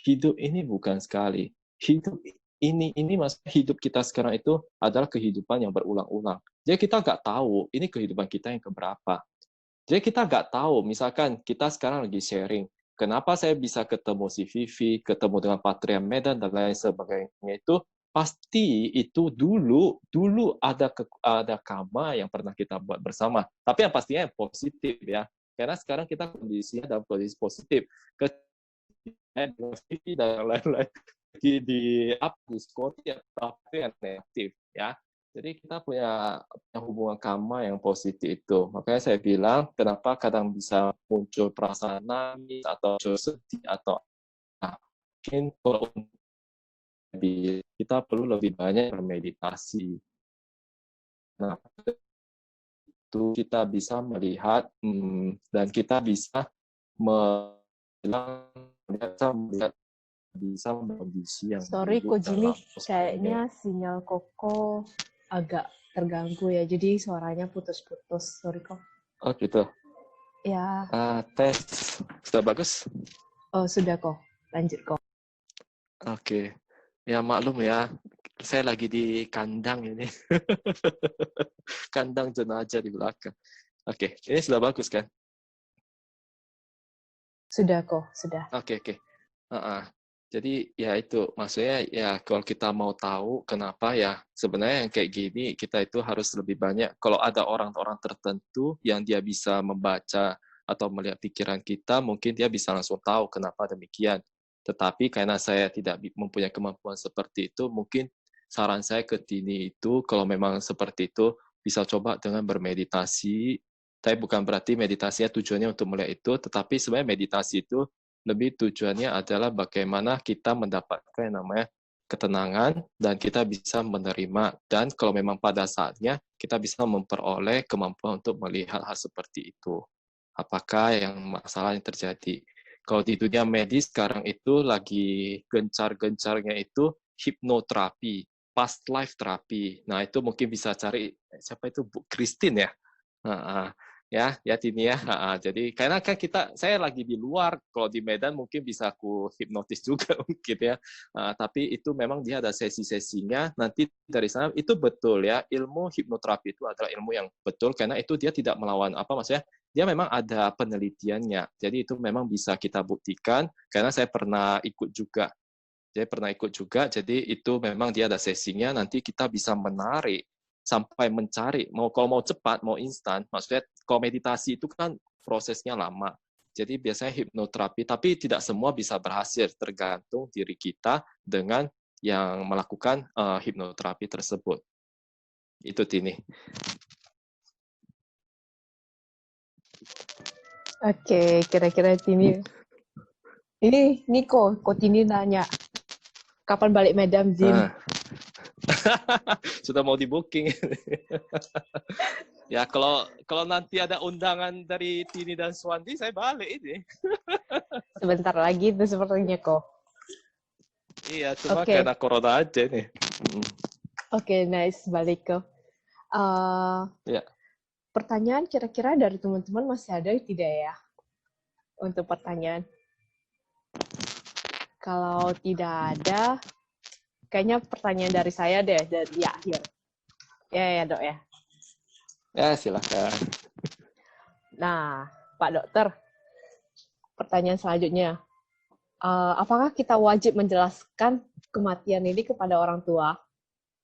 Hidup ini bukan sekali. Hidup ini maksudnya hidup kita sekarang itu adalah kehidupan yang berulang-ulang. Jadi kita nggak tahu ini kehidupan kita yang keberapa. Jadi kita nggak tahu, misalkan kita sekarang lagi sharing, kenapa saya bisa ketemu si Vivi, ketemu dengan Patria Medan, dan lain sebagainya itu, pasti itu dulu ada karma yang pernah kita buat bersama. Tapi yang pastinya yang positif ya. Karena sekarang kita kondisinya dalam kondisi positif. Dengan Vivi dan lain-lain di diskusi atau yang negatif ya. Jadi kita punya hubungan karma yang positif itu. Makanya saya bilang, kenapa kadang bisa muncul perasaan nangis atau sedih atau mungkin kalau kita perlu lebih banyak bermeditasi. Nah, itu kita bisa melihat dan kita bisa melihat kondisi yang Sorry buruk kok Jimmy, dalam kayaknya sinyal Koko agak terganggu ya, jadi suaranya putus-putus. Sorry kok. Oh gitu. Ya. Tes sudah bagus? Oh sudah kok, lanjut kok. Oke. Ya maklum ya, saya lagi di kandang ini. Kandang jenazah di belakang. Oke, ini sudah bagus kan? Sudah kok, sudah. Oke. Jadi ya itu, maksudnya ya kalau kita mau tahu kenapa ya sebenarnya yang kayak gini kita itu harus lebih banyak. Kalau ada orang-orang tertentu yang dia bisa membaca atau melihat pikiran kita, mungkin dia bisa langsung tahu kenapa demikian. Tetapi karena saya tidak mempunyai kemampuan seperti itu, mungkin saran saya ke Tini itu kalau memang seperti itu bisa coba dengan bermeditasi. Tapi bukan berarti meditasinya tujuannya untuk melihat itu, tetapi sebenarnya meditasi itu lebih tujuannya adalah bagaimana kita mendapatkan yang namanya ketenangan dan kita bisa menerima, dan kalau memang pada saatnya kita bisa memperoleh kemampuan untuk melihat hal seperti itu. Apakah yang masalah yang terjadi? Kalau di dunia medis sekarang itu lagi gencar-gencarnya itu hipnoterapi, past life terapi. Nah, itu mungkin bisa cari siapa itu Bu Christine ya. Ya Tini ya. Jadi karena kan saya lagi di luar, kalau di Medan mungkin bisa aku hipnotis juga mungkin ya. Tapi itu memang dia ada sesi-sesinya. Nanti dari sana itu betul ya, ilmu hipnoterapi itu adalah ilmu yang betul karena itu dia tidak melawan apa, maksudnya dia memang ada penelitiannya. Jadi itu memang bisa kita buktikan karena saya pernah ikut juga Jadi pernah ikut juga, jadi itu memang dia ada sesinya, nanti kita bisa menarik sampai mencari, kalau mau cepat, mau instan, maksudnya kalau meditasi itu kan prosesnya lama. Jadi biasanya hipnoterapi, tapi tidak semua bisa berhasil, tergantung diri kita dengan yang melakukan hipnoterapi tersebut. Itu Tini. Oke, kira-kira Tini. Ini Niko, Tini nanya, kapan balik Medan, Zin? Sudah mau di booking. Ya kalau nanti ada undangan dari Tini dan Swandi, saya balik ini. Sebentar lagi itu sepertinya kok. Iya, cuma karena corona aja nih. Oke, nice, balik ke. Ya. Pertanyaan kira-kira dari teman-teman masih ada tidak ya? Untuk pertanyaan. Kalau tidak ada, kayaknya pertanyaan dari saya deh, dari akhir. Ya, Dok ya. Ya, silakan. Nah, Pak Dokter, pertanyaan selanjutnya. Apakah kita wajib menjelaskan kematian ini kepada orang tua?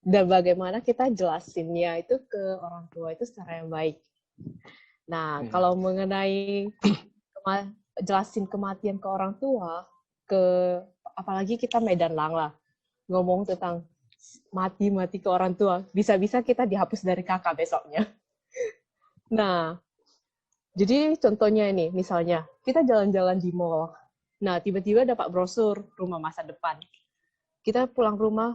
Dan bagaimana kita jelasinnya itu ke orang tua itu secara yang baik? Nah, kalau mengenai jelasin kematian ke orang tua, apalagi kita Medan Lang lah, ngomong tentang mati ke orang tua, bisa-bisa kita dihapus dari kakak besoknya. Nah, jadi contohnya ini, misalnya, kita jalan-jalan di mall, nah tiba-tiba dapat brosur rumah masa depan. Kita pulang rumah,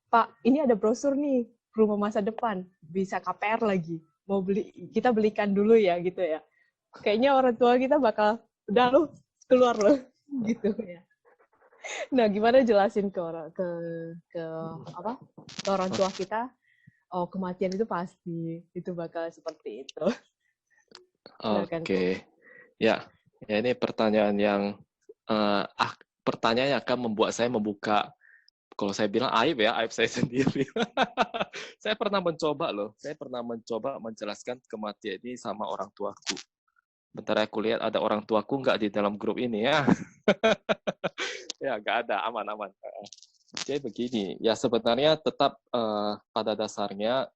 Pak, ini ada brosur nih, rumah masa depan, bisa KPR lagi, mau beli, kita belikan dulu ya, gitu ya. Kayaknya orang tua kita bakal, udah lu, keluar lo, gitu ya. Nah, gimana jelasin ke orang tua kita, oh kematian itu pasti, itu bakal seperti itu. Oke. Ya, ini pertanyaan yang pertanyaan yang akan membuat saya membuka, kalau saya bilang aib ya, aib saya sendiri. Saya pernah mencoba menjelaskan kematian ini sama orang tuaku. Bentar aku lihat ada orang tuaku nggak di dalam grup ini ya. Ya, nggak ada, aman-aman. Jadi begini, ya sebenarnya tetap pada dasarnya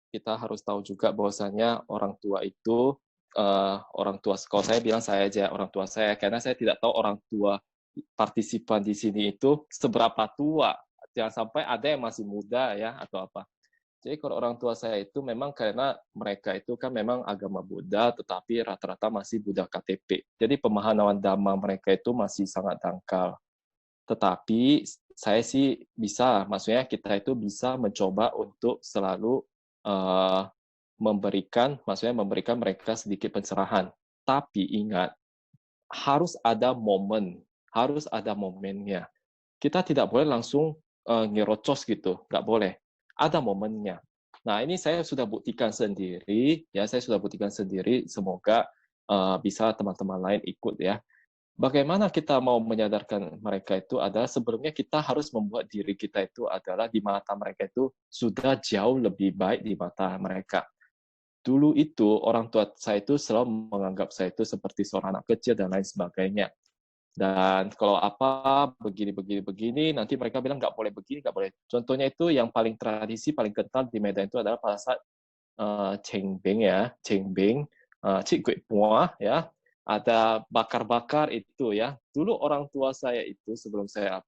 kita harus tahu juga bahwasanya orang tua itu, kalau saya bilang saya aja orang tua saya, karena saya tidak tahu orang tua partisipan di sini itu seberapa tua. Jangan sampai ada yang masih muda ya atau apa. Jadi kalau orang tua saya itu memang karena mereka itu kan memang agama Buddha, tetapi rata-rata masih Buddha KTP. Jadi pemahaman dhamma mereka itu masih sangat dangkal. Tetapi saya sih bisa, maksudnya kita itu bisa mencoba untuk selalu memberikan mereka sedikit pencerahan. Tapi ingat, harus ada momennya. Kita tidak boleh langsung ngerocos gitu, nggak boleh. Ada momennya. Nah, ini saya sudah buktikan sendiri, semoga bisa teman-teman lain ikut ya. Bagaimana kita mau menyadarkan mereka itu adalah sebelumnya kita harus membuat diri kita itu adalah di mata mereka itu sudah jauh lebih baik di mata mereka. Dulu itu orang tua saya itu selalu menganggap saya itu seperti seorang anak kecil dan lain sebagainya. Dan kalau apa begini, nanti mereka bilang nggak boleh begini, nggak boleh. Contohnya itu yang paling tradisi, paling kental di Medan itu adalah pada saat cengbeng, cik kue puah ya, ada bakar-bakar itu ya. Dulu orang tua saya itu sebelum saya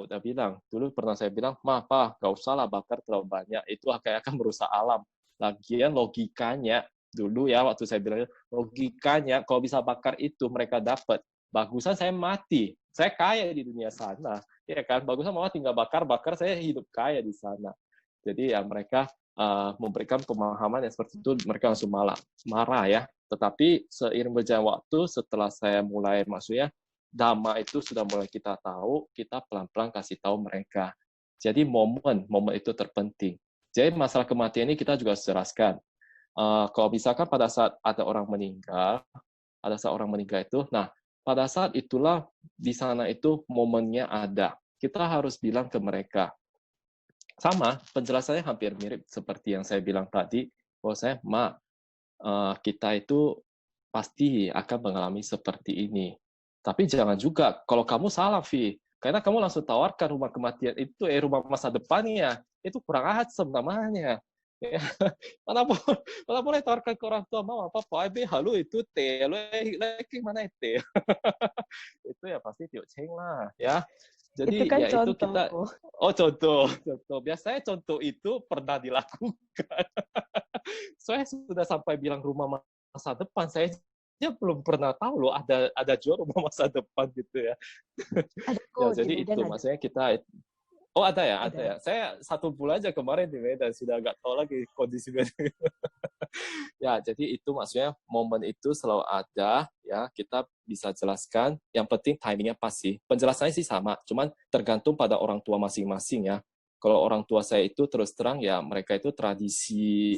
udah bilang, dulu pernah saya bilang, Pak, nggak usah lah bakar terlalu banyak, itu akan merusak alam. Lagian logikanya, dulu ya waktu saya bilang, logikanya kalau bisa bakar itu mereka dapat, bagusan saya mati, saya kaya di dunia sana, ya kan, bagusan malah tinggal bakar, saya hidup kaya di sana. Jadi ya mereka memberikan pemahaman yang seperti itu, mereka langsung marah ya. Tetapi seiring berjalan waktu, setelah saya mulai maksudnya Dhamma itu sudah mulai kita tahu, kita pelan-pelan kasih tahu mereka. Jadi momen itu terpenting. Jadi masalah kematian ini kita juga jelaskan. Kalau misalkan pada saat ada orang meninggal, itu, nah pada saat itulah di sana itu momennya ada. Kita harus bilang ke mereka. Sama, penjelasannya hampir mirip seperti yang saya bilang tadi, bahwa saya, kita itu pasti akan mengalami seperti ini. Tapi jangan juga, kalau kamu salah, Vi. Karena kamu langsung tawarkan rumah kematian itu, rumah masa depannya. Itu kurang asem namanya. Ya. Mana boleh tawarkan ke orang tua, mau apa, halu itu teh, leki mana itu. Itu ya pasti tiok ceng lah, ya. Itu Jadi kan ya itu contoh. kita, contoh. Biasanya contoh itu pernah dilakukan. Saya sudah sampai bilang rumah masa depan, saya belum pernah tahu loh ada jual rumah masa depan gitu ya. Ada Ya kok di jadi Medan itu ada. maksudnya kita. Oh ada ya. Ada. Saya 1 bulan aja kemarin di Medan, sudah nggak tahu lagi kondisi Medan. Ya jadi itu maksudnya momen itu selalu ada ya, kita bisa jelaskan. Yang penting timingnya pas sih. Penjelasannya sih sama, cuman tergantung pada orang tua masing-masing ya. Kalau orang tua saya itu terus terang ya mereka itu tradisi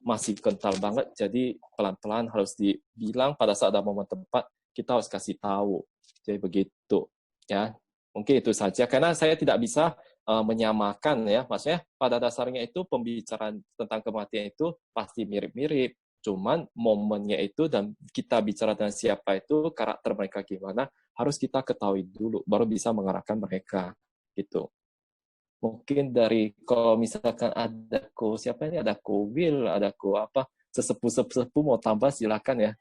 masih kental banget, jadi pelan-pelan harus dibilang pada saat ada momen tepat kita harus kasih tahu. Jadi begitu ya. Mungkin itu saja karena saya tidak bisa menyamakan ya, maksudnya pada dasarnya itu pembicaraan tentang kematian itu pasti mirip-mirip, cuman momennya itu dan kita bicara dengan siapa itu, karakter mereka gimana, harus kita ketahui dulu baru bisa mengarahkan mereka gitu. Mungkin dari kalau misalkan ada siapa ini, ada Will, ada apa, sesepuh mau tambah silakan ya.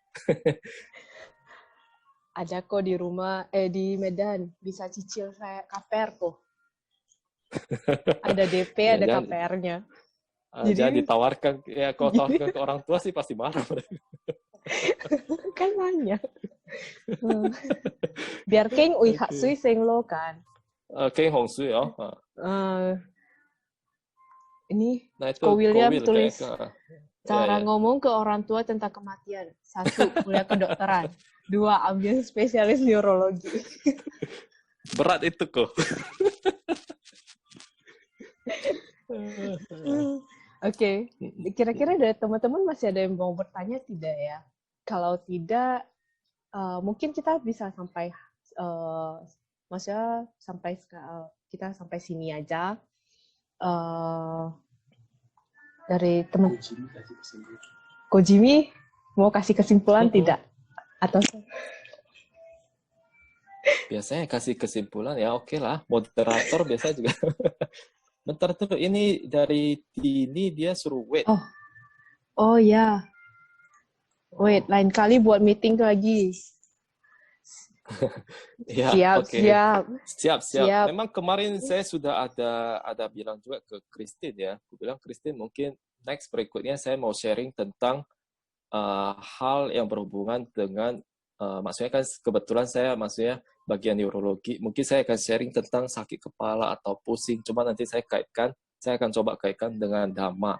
Ada kok di rumah, di Medan. Bisa cicil saya KPR kok. Ada DP, Ya, ada KPR-nya. Jangan Jadi ditawarkan, ya kalau tawarkan ke orang tua sih pasti marah. kan banyak. Biar keng ui hak sui seng lo kan. Keng Hong Sui ya. Ini Nah itu Ko William Will, tulis cara ya. ngomong ke orang tua tentang kematian. 1, kuliah kedokteran. 2, ambil spesialis neurologi. Berat itu kok. Oke. Kira-kira dari teman-teman masih ada yang mau bertanya tidak ya? Kalau tidak, mungkin kita bisa sampai, maksudnya kita sampai sini aja. Dari teman Kojimi mau kasih kesimpulan tidak? Atau biasanya kasih kesimpulan ya oke lah, moderator biasanya juga. Bentar tuh, ini dari Tini dia suruh wait. Oh ya. Wait, lain kali buat meeting lagi. Ya, siap. Siap. Memang kemarin saya sudah ada bilang juga ke Christine ya. Aku bilang Christine mungkin next berikutnya saya mau sharing tentang hal yang berhubungan dengan maksudnya kan kebetulan saya maksudnya bagian neurologi. Mungkin saya akan sharing tentang sakit kepala atau pusing. Cuma nanti saya akan coba kaitkan dengan dhamma.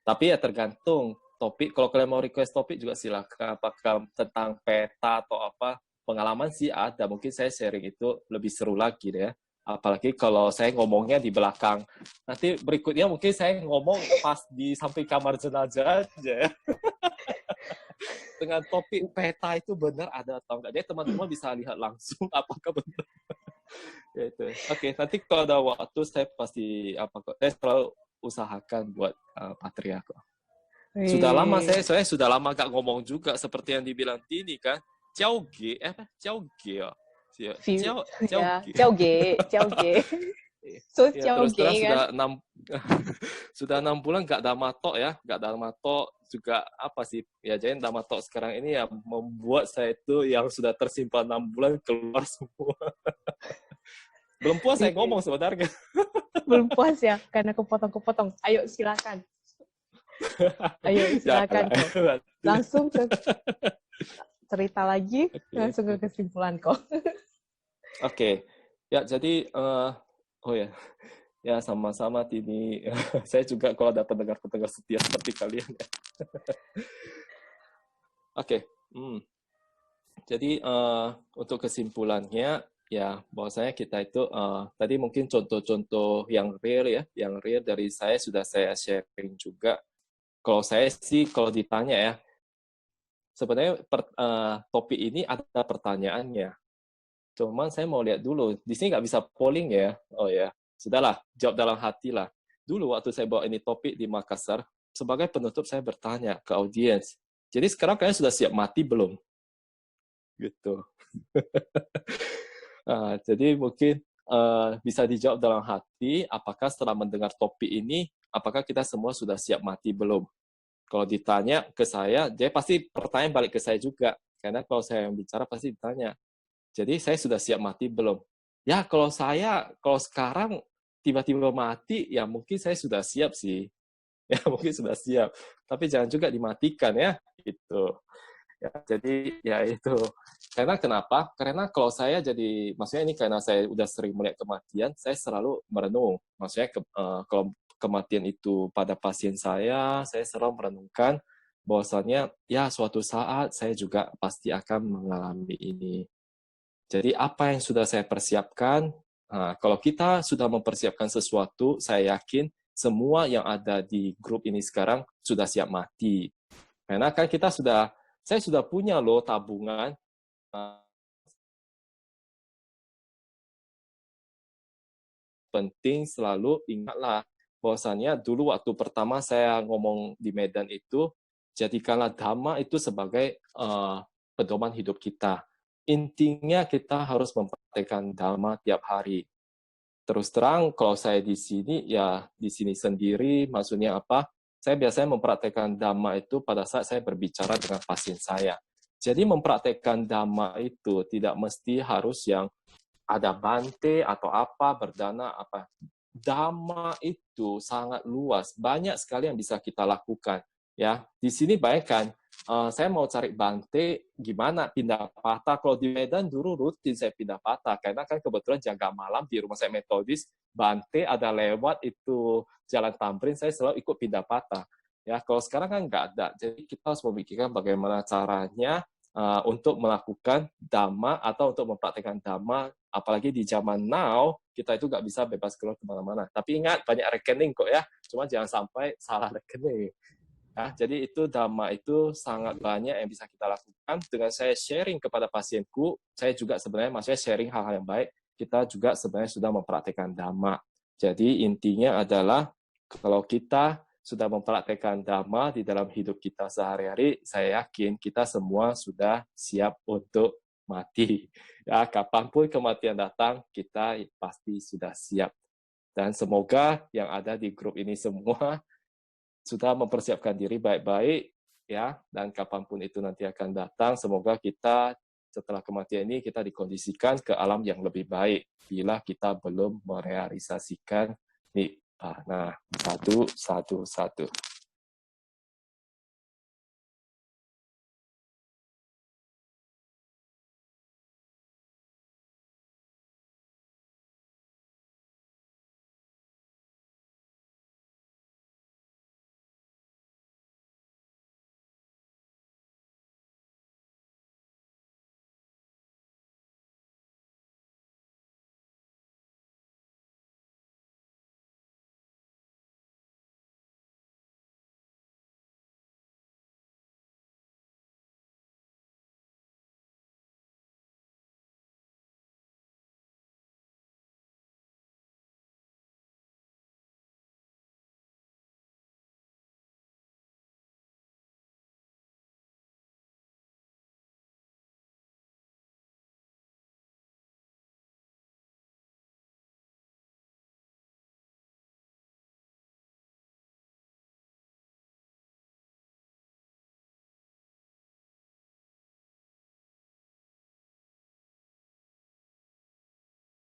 Tapi ya tergantung topik. Kalau kalian mau request topik juga silakan. Apakah tentang peta atau apa? Pengalaman sih ada, mungkin saya sharing itu lebih seru lagi deh ya. Apalagi kalau saya ngomongnya di belakang. Nanti berikutnya mungkin saya ngomong pas di samping kamar jenazah aja ya. Dengan topik peta itu benar ada atau enggak. Jadi teman-teman bisa lihat langsung apakah benar. Ya itu. Oke, nanti kalau ada waktu saya pasti saya selalu usahakan buat Patria kok. Sudah lama saya sudah lama gak ngomong juga seperti yang dibilang Tini kan. Jiao Ge ya. Jiao Ge. So ya, terus terang kan? sudah 6 bulan gak damatok ya, gak damatok juga apa sih ya, jadi damatok sekarang ini ya membuat saya itu yang sudah tersimpan 6 bulan keluar semua. Belum puas saya ngomong sebenarnya. Belum puas ya karena kepotong. Ayo silakan. Langsung ke cerita lagi, langsung ke kesimpulan kok. Oke. Ya, jadi ya sama-sama Tini. Saya juga kalau ada pendengar-pendengar setia seperti kalian ya. Oke. Jadi untuk kesimpulannya ya bahwasanya kita itu tadi mungkin contoh-contoh yang real ya, yang real dari saya sudah saya sharing juga. Kalau saya sih kalau ditanya ya, sebenarnya topik ini ada pertanyaannya. Cuman saya mau lihat dulu. Di sini nggak bisa polling ya. Oh ya, sudahlah, jawab dalam hati lah. Dulu waktu saya bawa ini topik di Makassar, sebagai penutup saya bertanya ke audiens. Jadi sekarang kalian sudah siap mati belum? gitu. Jadi mungkin bisa dijawab dalam hati, apakah setelah mendengar topik ini, apakah kita semua sudah siap mati belum? Kalau ditanya ke saya, dia pasti pertanyaan balik ke saya juga. Karena kalau saya yang bicara pasti ditanya. Jadi saya sudah siap mati belum? Ya kalau sekarang tiba-tiba mati, ya mungkin saya sudah siap sih. Ya mungkin sudah siap. Tapi jangan juga dimatikan ya, gitu. Ya, jadi ya itu. Karena kenapa? Karena kalau saya maksudnya ini karena saya udah sering melihat kematian, saya selalu merenung. Maksudnya kalau kematian itu pada pasien saya selalu merenungkan bahwasannya ya suatu saat saya juga pasti akan mengalami ini. Jadi apa yang sudah saya persiapkan, kalau kita sudah mempersiapkan sesuatu, saya yakin semua yang ada di grup ini sekarang sudah siap mati. Karena kan saya sudah punya loh tabungan. Penting selalu ingatlah bahwasannya dulu waktu pertama saya ngomong di Medan itu, jadikanlah dhamma itu sebagai pedoman hidup kita. Intinya kita harus mempraktekkan dhamma tiap hari. Terus terang, kalau saya di sini sendiri, maksudnya apa? Saya biasanya mempraktekkan dhamma itu pada saat saya berbicara dengan pasien saya. Jadi mempraktekkan dhamma itu tidak mesti harus yang ada bante atau apa, berdana apa. Dhamma itu sangat luas, banyak sekali yang bisa kita lakukan. Ya, di sini bayangkan, saya mau cari bante, gimana pindah patah? Kalau di Medan dulu rutin saya pindah patah, karena kan kebetulan jaga malam di rumah saya metodis, bante ada lewat itu jalan Tamrin, saya selalu ikut pindah patah. Ya, kalau sekarang kan nggak ada, jadi kita harus memikirkan bagaimana caranya untuk melakukan dhamma atau untuk mempraktikkan dhamma, apalagi di zaman now, kita itu nggak bisa bebas keluar kemana-mana. Tapi ingat, banyak rekening kok ya, cuma jangan sampai salah rekening. Ya, jadi itu dhamma itu sangat banyak yang bisa kita lakukan. Dengan saya sharing kepada pasienku, saya juga sebenarnya maksudnya sharing hal-hal yang baik, kita juga sebenarnya sudah mempraktikkan dhamma. Jadi intinya adalah kalau kita sudah mempraktekkan dhamma di dalam hidup kita sehari-hari, saya yakin kita semua sudah siap untuk mati. Ya, kapanpun kematian datang, kita pasti sudah siap. Dan semoga yang ada di grup ini semua sudah mempersiapkan diri baik-baik, ya, dan kapanpun itu nanti akan datang, semoga kita setelah kematian ini kita dikondisikan ke alam yang lebih baik bila kita belum merealisasikan nibbana. Satu.